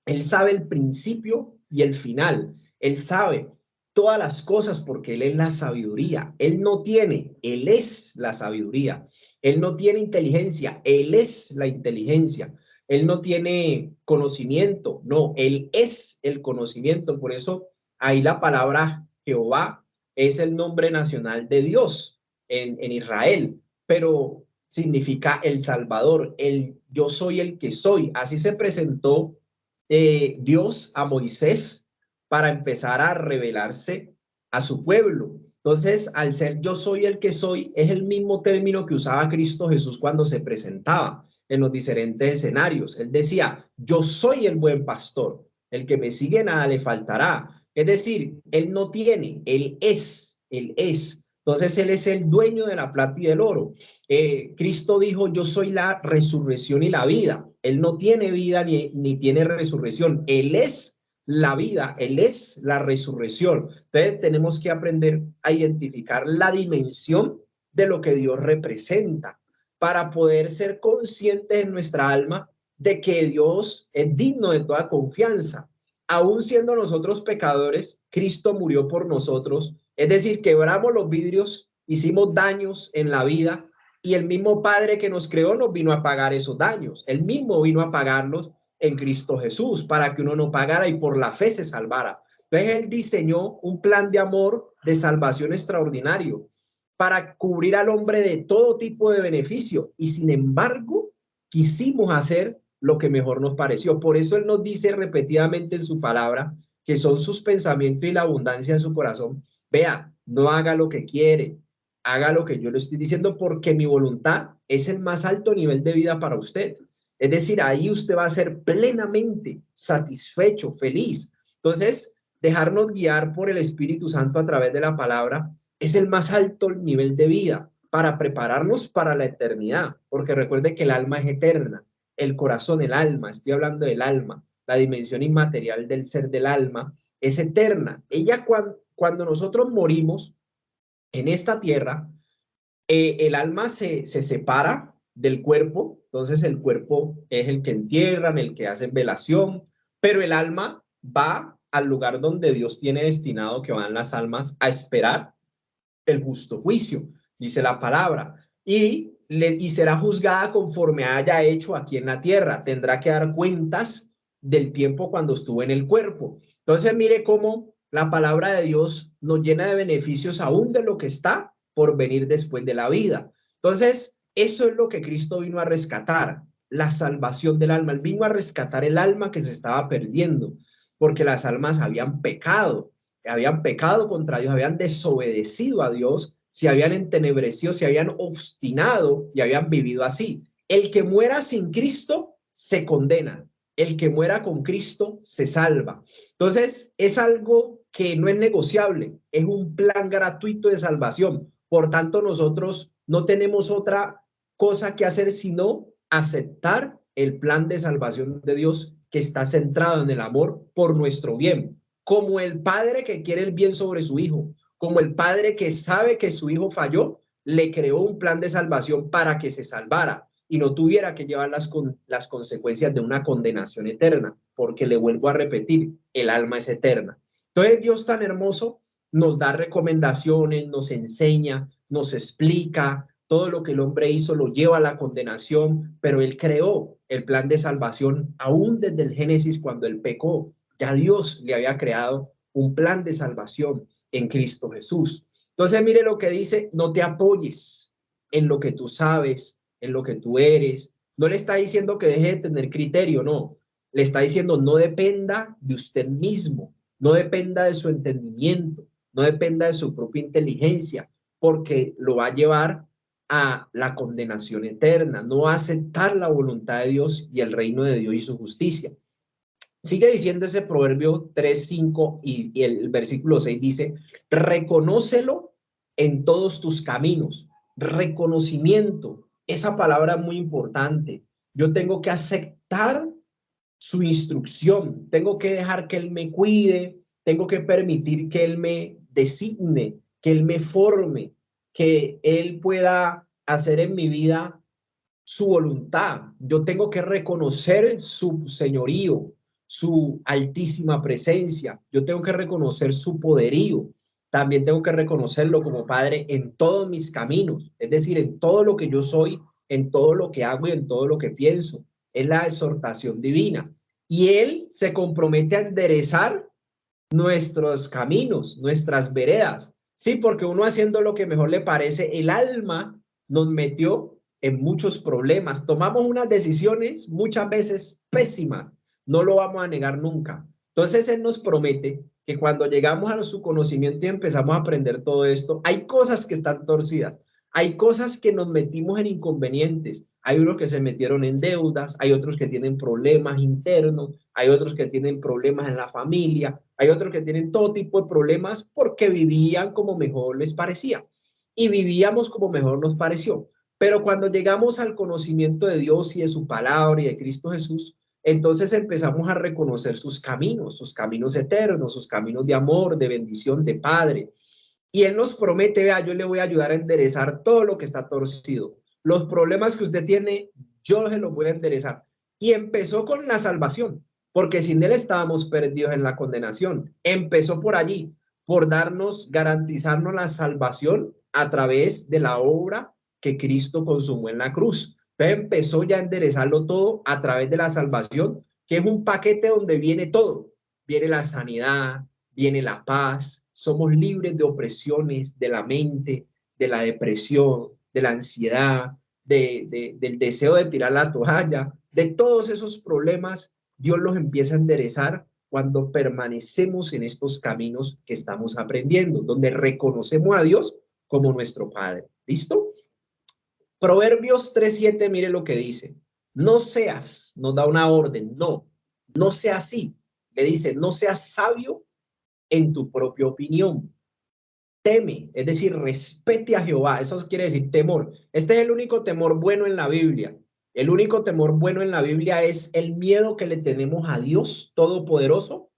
Él sabe el principio y el final. Él sabe todas las cosas porque Él es la sabiduría. Él no tiene, Él es la sabiduría. Él no tiene inteligencia, Él es la inteligencia. Él no tiene conocimiento, no, Él es el conocimiento. Por eso ahí la palabra Jehová es el nombre nacional de Dios en Israel, pero significa el Salvador, el yo soy el que soy. Así se presentó Dios a Moisés para empezar a revelarse a su pueblo. Entonces, al ser yo soy el que soy, es el mismo término que usaba Cristo Jesús cuando se presentaba en los diferentes escenarios. Él decía, yo soy el buen pastor, el que me sigue nada le faltará. Es decir, él no tiene, él es, él es. Entonces, él es el dueño de la plata y del oro. Cristo dijo, yo soy la resurrección y la vida. Él no tiene vida ni tiene resurrección. Él es la vida, Él es la resurrección. Entonces tenemos que aprender a identificar la dimensión de lo que Dios representa para poder ser conscientes en nuestra alma de que Dios es digno de toda confianza. Aún siendo nosotros pecadores, Cristo murió por nosotros. Es decir, quebramos los vidrios, hicimos daños en la vida y el mismo Padre que nos creó nos vino a pagar esos daños. Él mismo vino a pagarlos en Cristo Jesús para que uno no pagara y por la fe se salvara. Entonces Él diseñó un plan de amor de salvación extraordinario. para cubrir al hombre de todo tipo de beneficio. Y sin embargo, quisimos hacer lo que mejor nos pareció. Por eso Él nos dice repetidamente en su palabra que son sus pensamientos y la abundancia de su corazón. Vea, no haga lo que quiere, haga lo que yo le estoy diciendo, porque mi voluntad es el más alto nivel de vida para usted. Es decir, ahí usted va a ser plenamente satisfecho, feliz. Entonces, dejarnos guiar por el Espíritu Santo a través de la palabra es el más alto nivel de vida para prepararnos para la eternidad, porque recuerde que el alma es eterna, el corazón, el alma, estoy hablando del alma, la dimensión inmaterial del ser del alma es eterna. Ella cuando nosotros morimos en esta tierra, el alma se separa del cuerpo, entonces el cuerpo es el que entierran, el que hacen velación, pero el alma va al lugar donde Dios tiene destinado que van las almas a esperar el justo juicio, dice la palabra, y será juzgada conforme haya hecho aquí en la tierra, tendrá que dar cuentas del tiempo cuando estuvo en el cuerpo. Entonces mire cómo la palabra de Dios nos llena de beneficios aún de lo que está por venir después de la vida. Entonces, eso es lo que Cristo vino a rescatar, la salvación del alma. Él vino a rescatar el alma que se estaba perdiendo, porque las almas habían pecado contra Dios, habían desobedecido a Dios, se habían entenebrecido, se habían obstinado y habían vivido así. El que muera sin Cristo se condena, el que muera con Cristo se salva. Entonces, es algo que no es negociable, es un plan gratuito de salvación. Por tanto, nosotros no tenemos otra cosa que hacer sino aceptar el plan de salvación de Dios que está centrado en el amor por nuestro bien, como el padre que quiere el bien sobre su hijo, como el padre que sabe que su hijo falló, le creó un plan de salvación para que se salvara y no tuviera que llevar las consecuencias de una condenación eterna, porque le vuelvo a repetir, el alma es eterna. Entonces Dios tan hermoso nos da recomendaciones, nos enseña, nos explica, todo lo que el hombre hizo lo lleva a la condenación, pero él creó el plan de salvación aún desde el Génesis cuando él pecó. Ya Dios le había creado un plan de salvación en Cristo Jesús. Entonces mire lo que dice, no te apoyes en lo que tú sabes, en lo que tú eres. No le está diciendo que deje de tener criterio, no. Le está diciendo no dependa de usted mismo, no dependa de su entendimiento, no dependa de su propia inteligencia, porque lo va a llevar a la condenación eterna, no va a aceptar la voluntad de Dios y el reino de Dios y su justicia. Sigue diciendo ese proverbio 3:5 y el versículo 6 dice, reconócelo en todos tus caminos. Reconocimiento, esa palabra es muy importante. Yo tengo que aceptar su instrucción, tengo que dejar que Él me cuide, tengo que permitir que Él me designe, que Él me forme, que Él pueda hacer en mi vida su voluntad. Yo tengo que reconocer su señorío, su altísima presencia. Yo tengo que reconocer su poderío. También tengo que reconocerlo como Padre en todos mis caminos, es decir, en todo lo que yo soy, en todo lo que hago y en todo lo que pienso. Es la exhortación divina. Y Él se compromete a enderezar nuestros caminos, nuestras veredas. Sí, porque uno haciendo lo que mejor le parece, el alma nos metió en muchos problemas. Tomamos unas decisiones muchas veces pésimas, no lo vamos a negar nunca. Entonces Él nos promete que cuando llegamos a su conocimiento y empezamos a aprender todo esto, hay cosas que están torcidas, hay cosas que nos metimos en inconvenientes. Hay unos que se metieron en deudas, hay otros que tienen problemas internos, hay otros que tienen problemas en la familia, hay otros que tienen todo tipo de problemas porque vivían como mejor les parecía y vivíamos como mejor nos pareció. Pero cuando llegamos al conocimiento de Dios y de su palabra y de Cristo Jesús, entonces empezamos a reconocer sus caminos eternos, sus caminos de amor, de bendición, de Padre. Y Él nos promete, vea, yo le voy a ayudar a enderezar todo lo que está torcido. Los problemas que usted tiene, yo se los voy a enderezar. Y empezó con la salvación, porque sin Él estábamos perdidos en la condenación. Empezó por allí, por garantizarnos la salvación a través de la obra que Cristo consumó en la cruz. Entonces empezó ya a enderezarlo todo a través de la salvación, que es un paquete donde viene todo. Viene la sanidad, viene la paz, somos libres de opresiones de la mente, de la depresión, de la ansiedad, del deseo de tirar la toalla, de todos esos problemas, Dios los empieza a enderezar cuando permanecemos en estos caminos que estamos aprendiendo, donde reconocemos a Dios como nuestro Padre. ¿Listo? Proverbios 3:7, mire lo que dice. No seas, nos da una orden, no sea así. Le dice, no seas sabio en tu propia opinión. Teme, es decir, respete a Jehová. Eso quiere decir temor. Este es el único temor bueno en la Biblia. El único temor bueno en la Biblia es el miedo que le tenemos a Dios Todopoderoso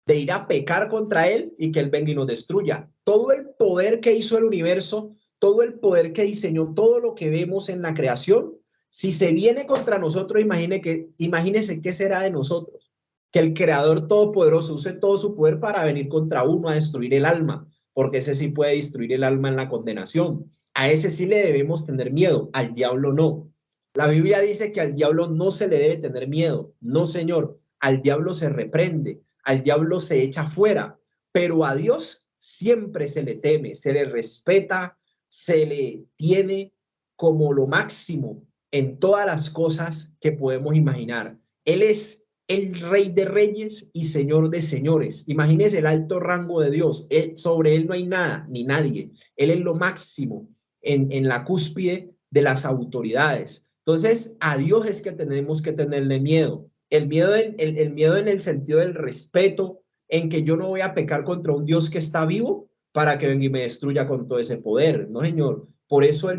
de ir a pecar contra Él y que Él venga y nos destruya. Todo el poder que hizo el universo, todo el poder que diseñó, todo lo que vemos en la creación, si se viene contra nosotros, imagínese qué será de nosotros. Que el Creador Todopoderoso use todo su poder para venir contra uno a destruir el alma, porque ese sí puede destruir el alma en la condenación. A ese sí le debemos tener miedo, al diablo no. La Biblia dice que al diablo no se le debe tener miedo. No, señor, al diablo se reprende, al diablo se echa fuera, pero a Dios siempre se le teme, se le respeta, se le tiene como lo máximo en todas las cosas que podemos imaginar. Él es el Rey de Reyes y Señor de Señores. Imagínese el alto rango de Dios. Sobre Él no hay nada ni nadie. Él es lo máximo en la cúspide de las autoridades. Entonces, a Dios es que tenemos que tenerle miedo. El miedo en el sentido del respeto, en que yo no voy a pecar contra un Dios que está vivo para que venga y me destruya con todo ese poder. No, Señor. Por eso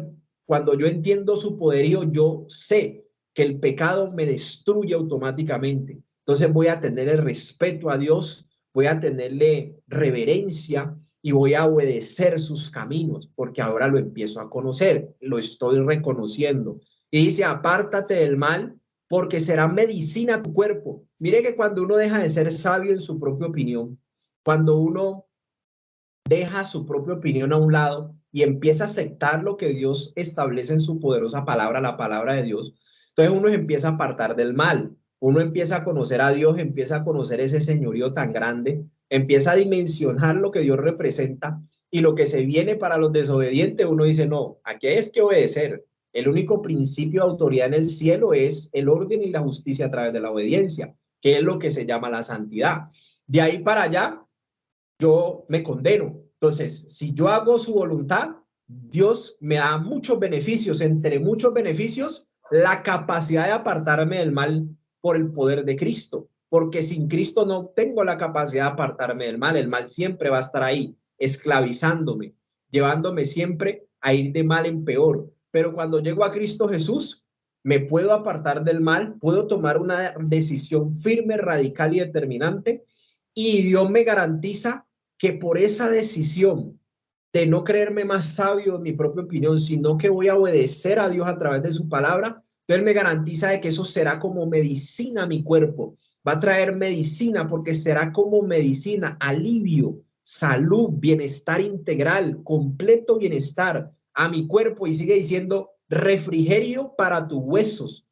cuando yo entiendo su poderío, yo sé que el pecado me destruye automáticamente. Entonces voy a tener el respeto a Dios, voy a tenerle reverencia y voy a obedecer sus caminos, porque ahora lo empiezo a conocer, lo estoy reconociendo. Y dice, apártate del mal, porque será medicina a tu cuerpo. Mire que cuando uno deja de ser sabio en su propia opinión, cuando uno deja su propia opinión a un lado y empieza a aceptar lo que Dios establece en su poderosa palabra, la palabra de Dios, entonces uno empieza a apartar del mal, uno empieza a conocer a Dios, empieza a conocer ese señorío tan grande, empieza a dimensionar lo que Dios representa y lo que se viene para los desobedientes, uno dice, no, aquí es que obedecer. El único principio de autoridad en el cielo es el orden y la justicia a través de la obediencia, que es lo que se llama la santidad. De ahí para allá, yo me condeno. Entonces, si yo hago su voluntad, Dios me da muchos beneficios, entre muchos beneficios, la capacidad de apartarme del mal por el poder de Cristo, porque sin Cristo no tengo la capacidad de apartarme del mal. El mal siempre va a estar ahí, esclavizándome, llevándome siempre a ir de mal en peor. Pero cuando llego a Cristo Jesús, me puedo apartar del mal, puedo tomar una decisión firme, radical y determinante, y Dios me garantiza que por esa decisión de no creerme más sabio en mi propia opinión, sino que voy a obedecer a Dios a través de su palabra, entonces me garantiza de que eso será como medicina a mi cuerpo, va a traer medicina porque será como medicina, alivio, salud, bienestar integral, completo bienestar a mi cuerpo, y sigue diciendo refrigerio para tus huesos.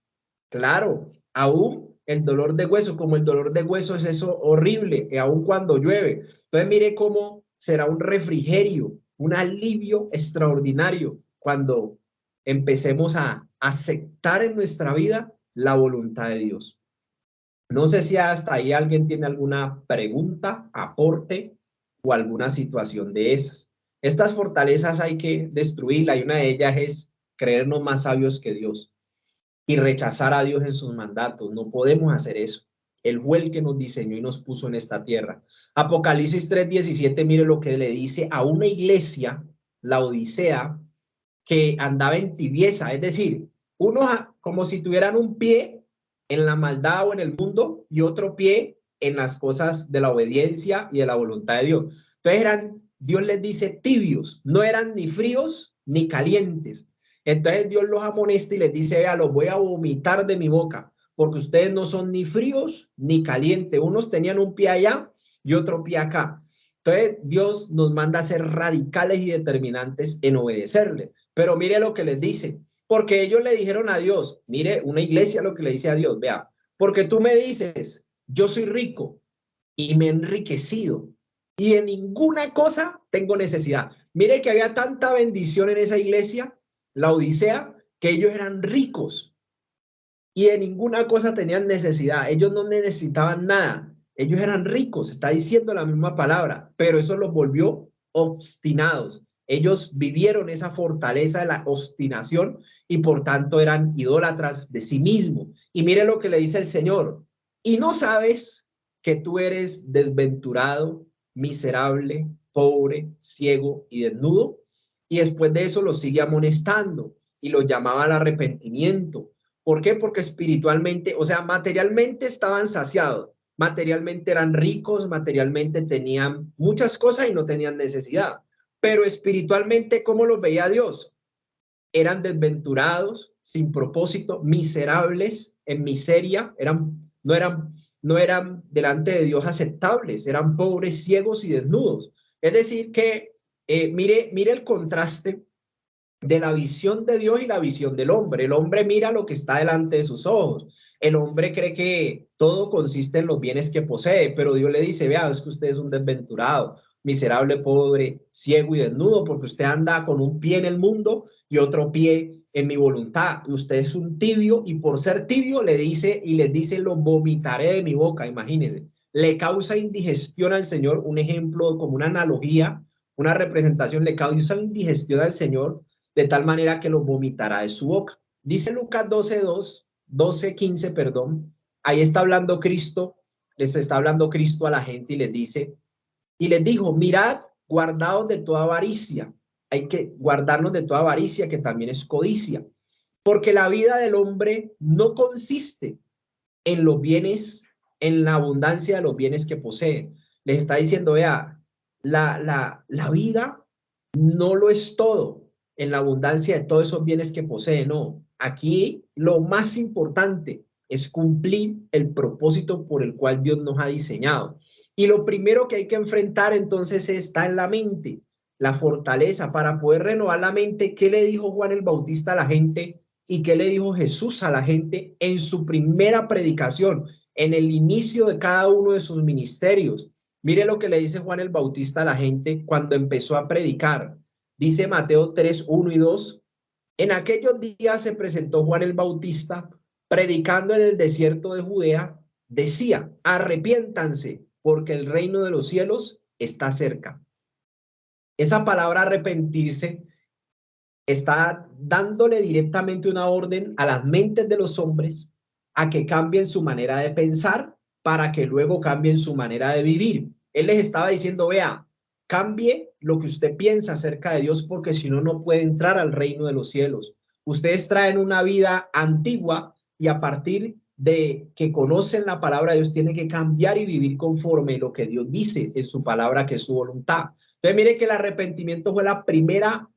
Claro, aún el dolor de hueso, como el dolor de hueso es eso horrible, que aún cuando llueve. Entonces mire cómo será un refrigerio, un alivio extraordinario cuando empecemos a aceptar en nuestra vida la voluntad de Dios. No sé si hasta ahí alguien tiene alguna pregunta, aporte o alguna situación de esas. Estas fortalezas hay que destruirlas y una de ellas es creernos más sabios que Dios y rechazar a Dios en sus mandatos. No podemos hacer eso. Él fue el que nos diseñó y nos puso en esta tierra. Apocalipsis 3:17, mire lo que le dice a una iglesia, la Odisea, que andaba en tibieza, es decir, unos como si tuvieran un pie en la maldad o en el mundo y otro pie en las cosas de la obediencia y de la voluntad de Dios. Entonces Dios les dice tibios, no eran ni fríos ni calientes. Entonces Dios los amonesta y les dice, vea, los voy a vomitar de mi boca, porque ustedes no son ni fríos ni calientes. Unos tenían un pie allá y otro pie acá. Entonces Dios nos manda a ser radicales y determinantes en obedecerle. Pero mire lo que les dice, porque ellos le dijeron a Dios, mire, una iglesia lo que le dice a Dios, vea, porque tú me dices, yo soy rico y me he enriquecido y en ninguna cosa tengo necesidad. Mire que había tanta bendición en esa iglesia, la Odisea, que ellos eran ricos y en ninguna cosa tenían necesidad. Ellos no necesitaban nada. Ellos eran ricos, está diciendo la misma palabra, pero eso los volvió obstinados. Ellos vivieron esa fortaleza de la obstinación y por tanto eran idólatras de sí mismos. Y mire lo que le dice el Señor. Y no sabes que tú eres desventurado, miserable, pobre, ciego y desnudo. Y después de eso los sigue amonestando y los llamaba al arrepentimiento. ¿Por qué? Porque espiritualmente, o sea, materialmente estaban saciados, materialmente eran ricos, materialmente tenían muchas cosas y no tenían necesidad. Pero espiritualmente, ¿cómo los veía Dios? Eran desventurados, sin propósito, miserables, en miseria, no eran delante de Dios aceptables, eran pobres, ciegos y desnudos. Es decir que, mire el contraste de la visión de Dios y la visión del hombre. El hombre mira lo que está delante de sus ojos. El hombre cree que todo consiste en los bienes que posee, pero Dios le dice, vea, es que usted es un desventurado, miserable, pobre, ciego y desnudo, porque usted anda con un pie en el mundo y otro pie en mi voluntad. Usted es un tibio y por ser tibio le dice y les dice, lo vomitaré de mi boca, imagínense. Le causa indigestión al Señor, un ejemplo como una analogía, una representación, le causa indigestión al Señor de tal manera que lo vomitará de su boca. Dice Lucas 12:15, perdón, ahí está hablando Cristo, les está hablando Cristo a la gente y les dice, y les dijo, mirad, guardaos de toda avaricia, hay que guardarnos de toda avaricia, que también es codicia, porque la vida del hombre no consiste en los bienes, en la abundancia de los bienes que posee. Les está diciendo, vea, la vida no lo es todo en la abundancia de todos esos bienes que posee, no. Aquí lo más importante es cumplir el propósito por el cual Dios nos ha diseñado. Y lo primero que hay que enfrentar entonces está en la mente, la fortaleza para poder renovar la mente. ¿Qué le dijo Juan el Bautista a la gente y qué le dijo Jesús a la gente en su primera predicación, en el inicio de cada uno de sus ministerios? Mire lo que le dice Juan el Bautista a la gente cuando empezó a predicar. Dice Mateo 3, 1 y 2, en aquellos días se presentó Juan el Bautista predicando en el desierto de Judea, decía, arrepiéntanse porque el reino de los cielos está cerca. Esa palabra arrepentirse está dándole directamente una orden a las mentes de los hombres a que cambien su manera de pensar para que luego cambien su manera de vivir. Él les estaba diciendo, vea, cambie lo que usted piensa acerca de Dios porque si no, no puede entrar al reino de los cielos. Ustedes traen una vida antigua y a partir de que conocen la palabra de Dios tienen que cambiar y vivir conforme lo que Dios dice en su palabra, que es su voluntad. Entonces, mire que el arrepentimiento fue la primera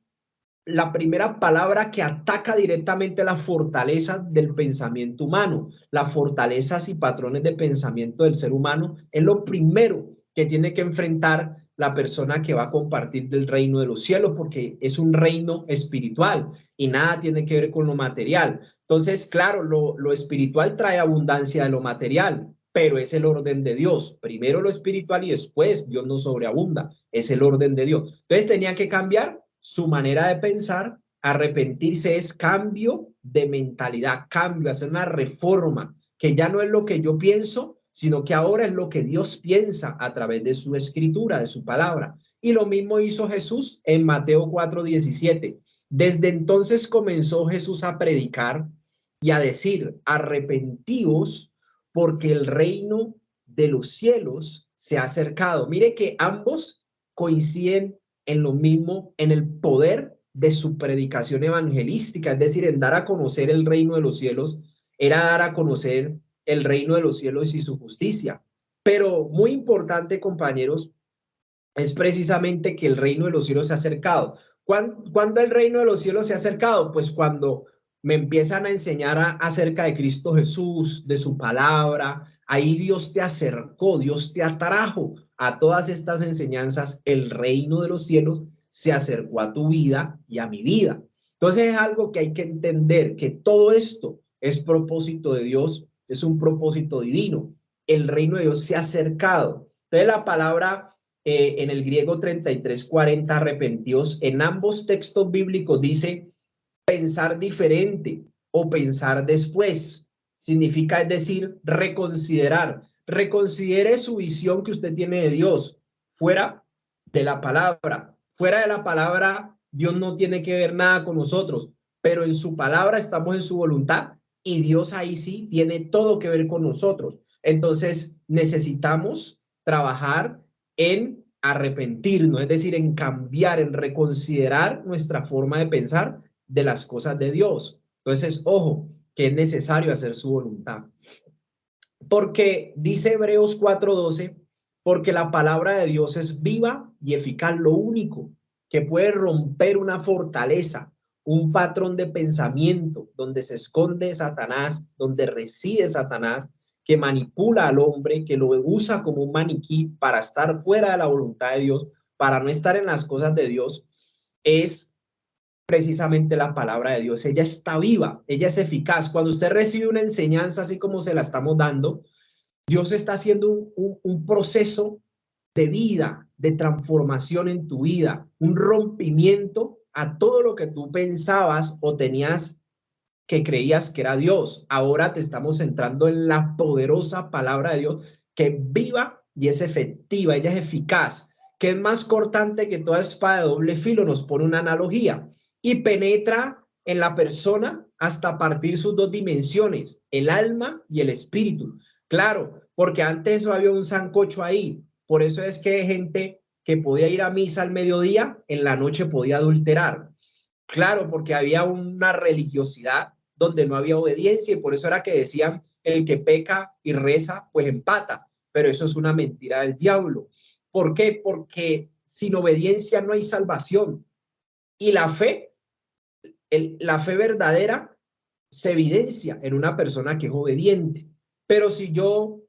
palabra que ataca directamente la fortaleza del pensamiento humano. Las fortalezas y patrones de pensamiento del ser humano es lo primero que tiene que enfrentar la persona que va a compartir del reino de los cielos, porque es un reino espiritual y nada tiene que ver con lo material. Entonces, claro, lo espiritual trae abundancia de lo material, pero es el orden de Dios. Primero lo espiritual y después Dios nos sobreabunda. Es el orden de Dios. Entonces, tenían que cambiar su manera de pensar. Arrepentirse es cambio de mentalidad, cambio, hacer una reforma, que ya no es lo que yo pienso, sino que ahora es lo que Dios piensa a través de su escritura, de su palabra. Y lo mismo hizo Jesús en Mateo 4:17. Desde entonces comenzó Jesús a predicar y a decir, arrepentíos porque el reino de los cielos se ha acercado. Mire que ambos coinciden en lo mismo, en el poder de su predicación evangelística, es decir, en dar a conocer el reino de los cielos, era dar a conocer el reino de los cielos y su justicia. Pero muy importante, compañeros, es precisamente que el reino de los cielos se ha acercado. ¿Cuándo el reino de los cielos se ha acercado? Pues cuando me empiezan a enseñar acerca de Cristo Jesús, de su palabra, ahí Dios te acercó, Dios te atrajo a todas estas enseñanzas. El reino de los cielos se acercó a tu vida y a mi vida. Entonces es algo que hay que entender, que todo esto es propósito de Dios, es un propósito divino. El reino de Dios se ha acercado. Entonces la palabra en el griego 33:40, arrepentidos, en ambos textos bíblicos dice pensar diferente o pensar después. Significa, es decir, reconsiderar. Reconsidere su visión que usted tiene de Dios fuera de la palabra. Fuera de la palabra, Dios no tiene que ver nada con nosotros, pero en su palabra estamos en su voluntad y Dios ahí sí tiene todo que ver con nosotros. Entonces necesitamos trabajar en arrepentirnos, es decir, en cambiar, en reconsiderar nuestra forma de pensar de las cosas de Dios. Entonces, ojo, que es necesario hacer su voluntad. Porque dice Hebreos 4:12, porque la palabra de Dios es viva y eficaz, lo único que puede romper una fortaleza, un patrón de pensamiento donde se esconde Satanás, donde reside Satanás, que manipula al hombre, que lo usa como un maniquí para estar fuera de la voluntad de Dios, para no estar en las cosas de Dios, es precisamente la palabra de Dios. Ella está viva, ella es eficaz. Cuando usted recibe una enseñanza así como se la estamos dando, Dios está haciendo un proceso de vida, de transformación en tu vida, un rompimiento a todo lo que tú pensabas o tenías que creías que era Dios. Ahora te estamos centrando en la poderosa palabra de Dios, que es viva y es efectiva, ella es eficaz, que es más cortante que toda espada de doble filo, nos pone una analogía, y penetra en la persona hasta partir sus dos dimensiones, el alma y el espíritu. Claro, porque antes eso había un sancocho ahí, por eso es que hay gente que podía ir a misa al mediodía, en la noche podía adulterar. Claro, porque había una religiosidad donde no había obediencia y por eso era que decían, el que peca y reza, pues empata. Pero eso es una mentira del diablo. ¿Por qué? Porque sin obediencia no hay salvación. Y la fe verdadera se evidencia en una persona que es obediente. Pero si yo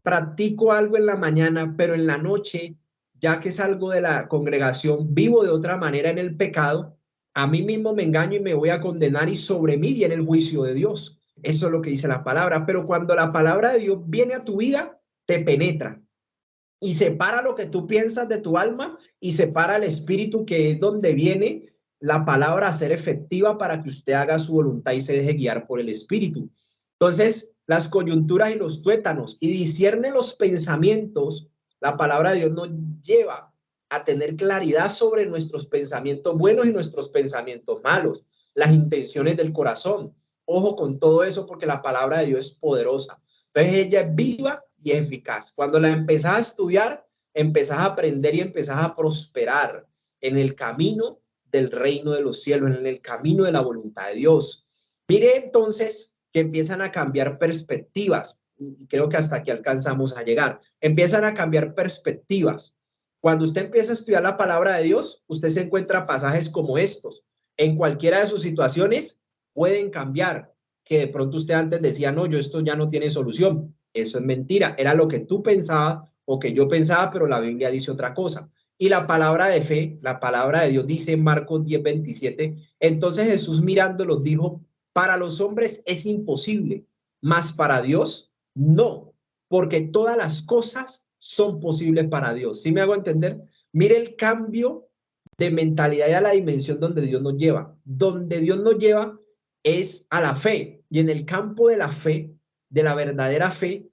practico algo en la mañana, pero en la noche, ya que salgo de la congregación, vivo de otra manera en el pecado, a mí mismo me engaño y me voy a condenar y sobre mí viene el juicio de Dios. Eso es lo que dice la palabra. Pero cuando la palabra de Dios viene a tu vida, te penetra y separa lo que tú piensas de tu alma y separa el espíritu, que es donde viene la palabra a ser efectiva para que usted haga su voluntad y se deje guiar por el espíritu. Entonces, las coyunturas y los tuétanos y discierne los pensamientos, la palabra de Dios nos lleva a tener claridad sobre nuestros pensamientos buenos y nuestros pensamientos malos, las intenciones del corazón. Ojo con todo eso porque la palabra de Dios es poderosa. Entonces ella es viva y es eficaz. Cuando la empezás a estudiar, empezás a aprender y empezás a prosperar en el camino del reino de los cielos, en el camino de la voluntad de Dios. Mire entonces que empiezan a cambiar perspectivas, y creo que hasta aquí alcanzamos a llegar. Empiezan a cambiar perspectivas. Cuando usted empieza a estudiar la palabra de Dios, usted se encuentra pasajes como estos. En cualquiera de sus situaciones pueden cambiar, que de pronto usted antes decía, no, yo esto ya no tiene solución. Eso es mentira, era lo que tú pensabas o que yo pensaba, pero la Biblia dice otra cosa. Y la palabra de fe, la palabra de Dios dice en Marcos 10:27, entonces Jesús mirándolos dijo, para los hombres es imposible, mas para Dios no, porque todas las cosas son posibles para Dios. ¿Sí me hago entender? Mire el cambio de mentalidad y a la dimensión donde Dios nos lleva. Donde Dios nos lleva es a la fe. Y en el campo de la fe, de la verdadera fe,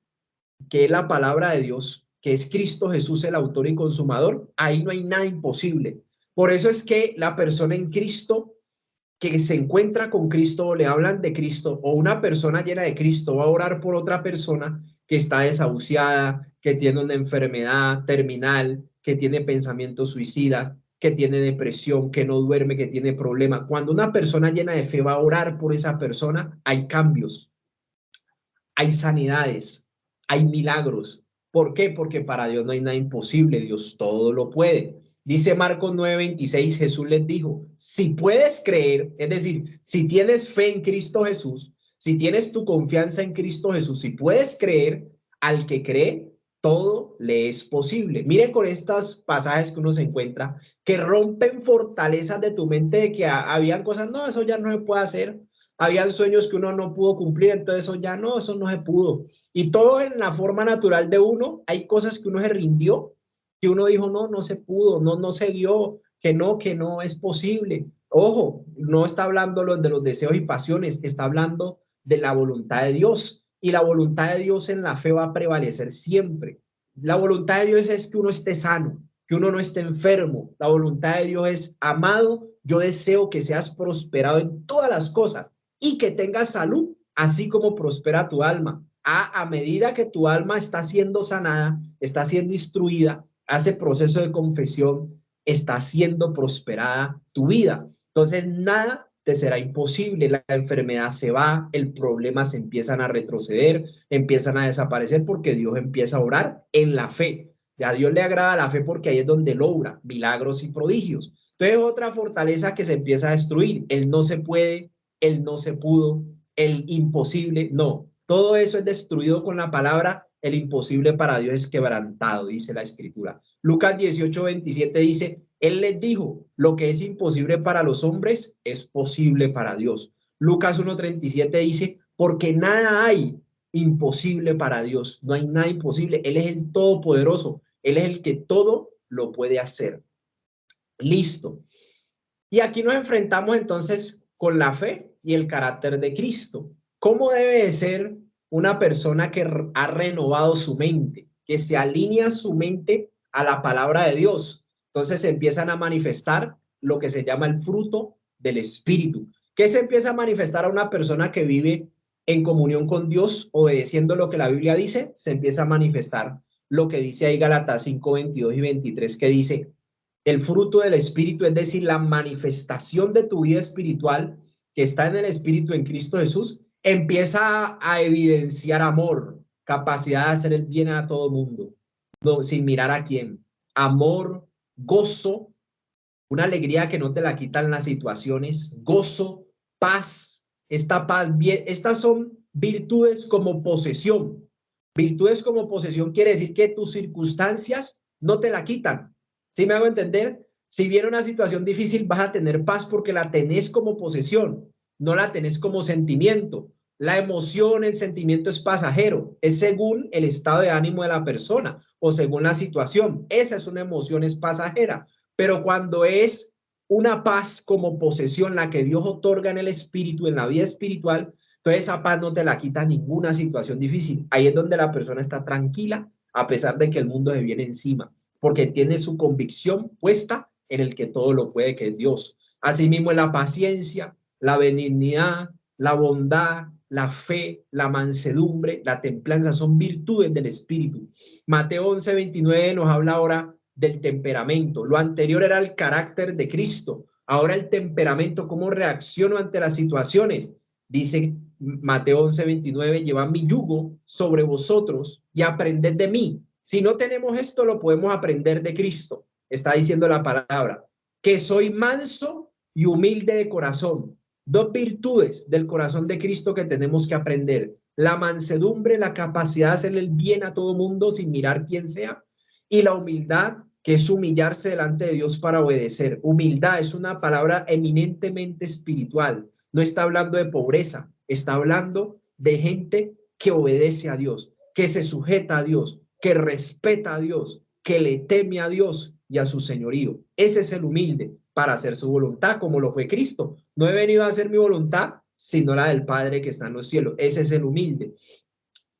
que es la palabra de Dios, que es Cristo Jesús, el autor y consumador, ahí no hay nada imposible. Por eso es que la persona en Cristo que se encuentra con Cristo o le hablan de Cristo, o una persona llena de Cristo va a orar por otra persona que está desahuciada, que tiene una enfermedad terminal, que tiene pensamientos suicidas, que tiene depresión, que no duerme, que tiene problemas. Cuando una persona llena de fe va a orar por esa persona, hay cambios, hay sanidades, hay milagros. ¿Por qué? Porque para Dios no hay nada imposible, Dios todo lo puede. Dice Marcos 9:26, Jesús les dijo, si puedes creer, es decir, si tienes fe en Cristo Jesús, si tienes tu confianza en Cristo Jesús, si puedes creer, al que cree, todo le es posible. Miren con estos pasajes que uno se encuentra, que rompen fortalezas de tu mente de que habían cosas, no, eso ya no se puede hacer. Habían sueños que uno no pudo cumplir, entonces eso ya no, eso no se pudo. Y todo en la forma natural de uno, hay cosas que uno se rindió que uno dijo, no, no se pudo, no se dio, que no es posible. Ojo, no está hablando de los deseos y pasiones, está hablando de la voluntad de Dios. Y la voluntad de Dios en la fe va a prevalecer siempre. La voluntad de Dios es que uno esté sano, que uno no esté enfermo. La voluntad de Dios es, amado, yo deseo que seas prosperado en todas las cosas y que tengas salud, así como prospera tu alma. A medida que tu alma está siendo sanada, está siendo instruida, hace proceso de confesión, está siendo prosperada tu vida. Entonces, nada te será imposible, la enfermedad se va, el problema se empiezan a retroceder, empiezan a desaparecer porque Dios empieza a orar en la fe. A Dios le agrada la fe porque ahí es donde logra milagros y prodigios. Entonces, otra fortaleza que se empieza a destruir, el no se puede, el no se pudo, el imposible, no. Todo eso es destruido con la palabra, el imposible para Dios es quebrantado, dice la Escritura. Lucas 18:27 dice, Él les dijo, lo que es imposible para los hombres es posible para Dios. Lucas 1:37 dice, porque nada hay imposible para Dios, no hay nada imposible, Él es el todopoderoso, Él es el que todo lo puede hacer. Listo. Y aquí nos enfrentamos entonces con la fe y el carácter de Cristo. ¿Cómo debe de ser una persona que ha renovado su mente, que se alinea su mente a la palabra de Dios? Entonces se empiezan a manifestar lo que se llama el fruto del Espíritu. ¿Qué se empieza a manifestar a una persona que vive en comunión con Dios, obedeciendo lo que la Biblia dice? Se empieza a manifestar lo que dice ahí Gálatas 5:22 y 23, que dice, el fruto del Espíritu, es decir, la manifestación de tu vida espiritual que está en el Espíritu en Cristo Jesús, empieza a evidenciar amor, capacidad de hacer el bien a todo mundo, no, sin mirar a quién. Amor, gozo, una alegría que no te la quitan las situaciones, gozo, paz, esta paz, bien, estas son virtudes como posesión. Virtudes como posesión quiere decir que tus circunstancias no te la quitan. ¿Sí me hago entender? Si viene una situación difícil, vas a tener paz porque la tenés como posesión, no la tenés como sentimiento. La emoción, el sentimiento es pasajero, es según el estado de ánimo de la persona o según la situación. Esa es una emoción, es pasajera. Pero cuando es una paz como posesión, la que Dios otorga en el espíritu, en la vida espiritual, entonces esa paz no te la quita ninguna situación difícil. Ahí es donde la persona está tranquila, a pesar de que el mundo se viene encima, porque tiene su convicción puesta en el que todo lo puede, que es Dios. Asimismo, la paciencia, la benignidad, la bondad, la fe, la mansedumbre, la templanza, son virtudes del Espíritu. Mateo 11:29 nos habla ahora del temperamento. Lo anterior era el carácter de Cristo. Ahora el temperamento, cómo reacciono ante las situaciones. Dice Mateo 11:29, llevad mi yugo sobre vosotros y aprended de mí. Si no tenemos esto, lo podemos aprender de Cristo. Está diciendo la palabra, que soy manso y humilde de corazón. Dos virtudes del corazón de Cristo que tenemos que aprender. La mansedumbre, la capacidad de hacerle el bien a todo mundo sin mirar quién sea. Y la humildad, que es humillarse delante de Dios para obedecer. Humildad es una palabra eminentemente espiritual. No está hablando de pobreza, está hablando de gente que obedece a Dios, que se sujeta a Dios, que respeta a Dios, que le teme a Dios y a su señorío. Ese es el humilde para hacer su voluntad, como lo fue Cristo. No he venido a hacer mi voluntad, sino la del Padre que está en los cielos. Ese es el humilde.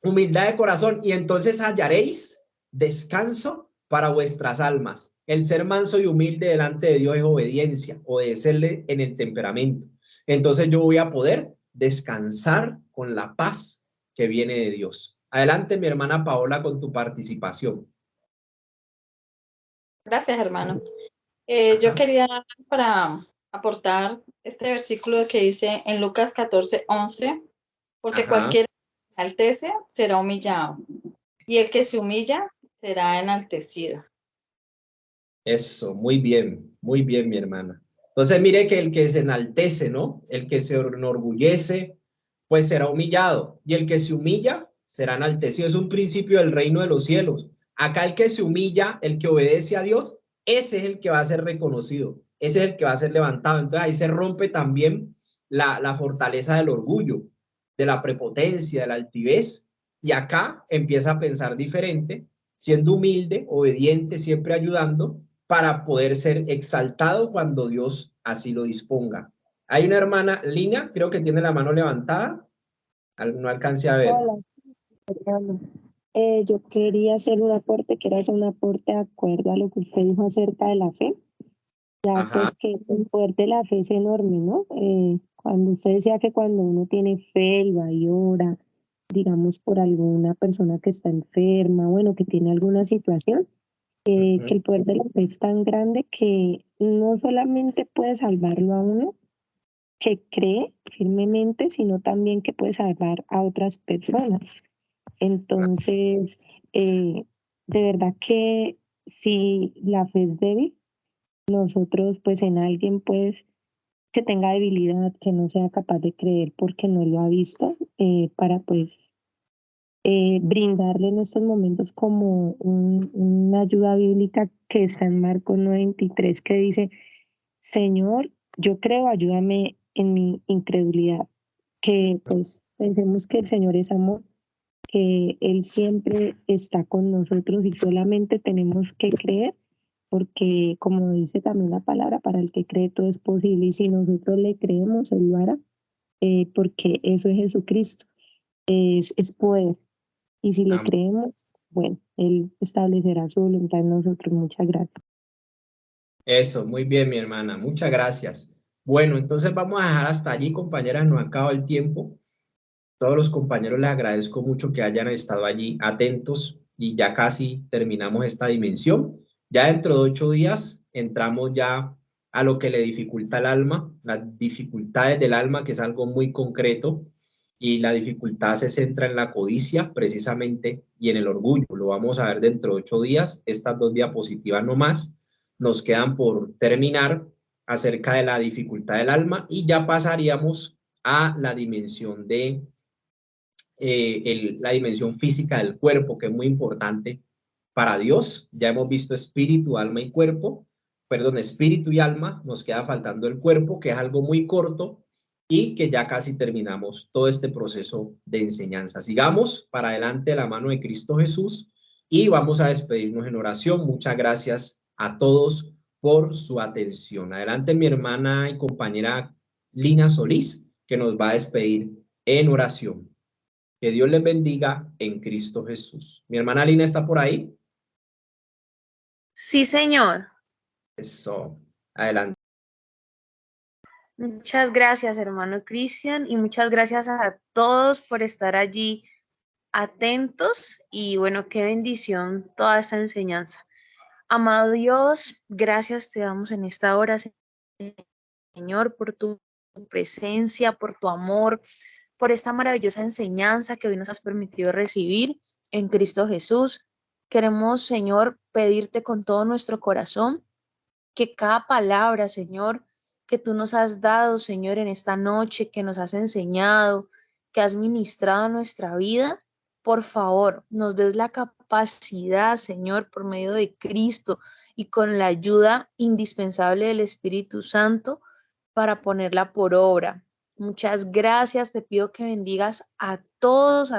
Humildad de corazón, y entonces hallaréis descanso para vuestras almas. El ser manso y humilde delante de Dios es obediencia, obedecerle en el temperamento. Entonces yo voy a poder descansar con la paz que viene de Dios. Adelante, mi hermana Paola, con tu participación. Gracias, hermano. Yo quería, para aportar este versículo que dice en Lucas 14:11, porque cualquiera que se enaltece será humillado, y el que se humilla será enaltecido. Eso, muy bien, mi hermana. Entonces, mire que el que se enaltece, ¿no? El que se enorgullece, pues será humillado, y el que se humilla será enaltecido. Es un principio del reino de los cielos. Acá el que se humilla, el que obedece a Dios, ese es el que va a ser reconocido, ese es el que va a ser levantado. Entonces ahí se rompe también la fortaleza del orgullo, de la prepotencia, de la altivez, y acá empieza a pensar diferente, siendo humilde, obediente, siempre ayudando, para poder ser exaltado cuando Dios así lo disponga. Hay una hermana, Lina, creo que tiene la mano levantada. No alcancé a ver. Hola, hermano. Yo quería hacer un aporte, quiero hacer un aporte de acuerdo a lo que usted dijo acerca de la fe, ya Ajá. pues que el poder de la fe es enorme, ¿no? Cuando usted decía que cuando uno tiene fe y va y ora, digamos por alguna persona que está enferma, bueno, que tiene alguna situación, que el poder de la fe es tan grande que no solamente puede salvarlo a uno, que cree firmemente, sino también que puede salvar a otras personas. Entonces, de verdad que si la fe es débil, nosotros pues en alguien pues que tenga debilidad, que no sea capaz de creer porque no lo ha visto, para pues brindarle en estos momentos como una ayuda bíblica que está en Marcos 9:23 que dice, Señor, yo creo, ayúdame en mi incredulidad, que pues pensemos que el Señor es amor, que Él siempre está con nosotros y solamente tenemos que creer, porque como dice también la palabra, para el que cree todo es posible y si nosotros le creemos, Él lo hará, porque eso es Jesucristo, es poder y si le Amén. creemos, bueno, Él establecerá su voluntad en nosotros. Muchas gracias. Eso, muy bien, mi hermana. Muchas gracias. Bueno, entonces vamos a dejar hasta allí, compañeras. No acaba el tiempo. Todos los compañeros les agradezco mucho que hayan estado allí atentos y ya casi terminamos esta dimensión. Ya dentro de 8 días entramos ya a lo que le dificulta al alma, las dificultades del alma, que es algo muy concreto, y la dificultad se centra en la codicia precisamente y en el orgullo. Lo vamos a ver dentro de 8 días. Estas 2 diapositivas no más nos quedan por terminar acerca de la dificultad del alma y ya pasaríamos a la dimensión de la dimensión física del cuerpo, que es muy importante para Dios. Ya hemos visto espíritu, alma y cuerpo, perdón, espíritu y alma, nos queda faltando el cuerpo, que es algo muy corto y que ya casi terminamos todo este proceso de enseñanza. Sigamos para adelante de la mano de Cristo Jesús y vamos a despedirnos en oración. Muchas gracias a todos por su atención. Adelante mi hermana y compañera Lina Solís, que nos va a despedir en oración. Que Dios les bendiga en Cristo Jesús. Mi hermana Lina está por ahí. Sí, señor. Eso. Adelante. Muchas gracias, hermano Cristian, y muchas gracias a todos por estar allí atentos y bueno, qué bendición toda esta enseñanza. Amado Dios, gracias te damos en esta hora, Señor, por tu presencia, por tu amor, por esta maravillosa enseñanza que hoy nos has permitido recibir en Cristo Jesús. Queremos, Señor, pedirte con todo nuestro corazón que cada palabra, Señor, que tú nos has dado, Señor, en esta noche, que nos has enseñado, que has ministrado a nuestra vida, por favor, nos des la capacidad, Señor, por medio de Cristo y con la ayuda indispensable del Espíritu Santo para ponerla por obra. Muchas gracias, te pido que bendigas a todos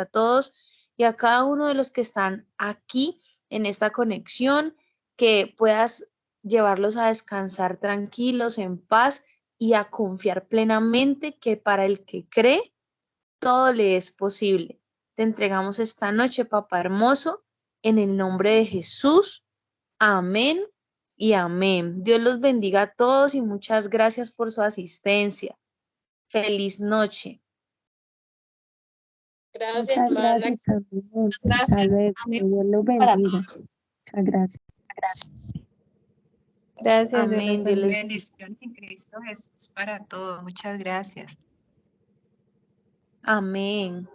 y a cada uno de los que están aquí en esta conexión, que puedas llevarlos a descansar tranquilos, en paz y a confiar plenamente que para el que cree, todo le es posible. Te entregamos esta noche, papá hermoso, en el nombre de Jesús. Amén y amén. Dios los bendiga a todos y muchas gracias por su asistencia. Feliz noche. Gracias, Muchas hermana. gracias también. Gracias. Hasta luego. Que Amén. Dios los Para bendiga. todos. Muchas gracias. Gracias, Dios Amén. los Dios les bendiga. Bendición en Cristo Jesús para todos. Muchas gracias. Amén.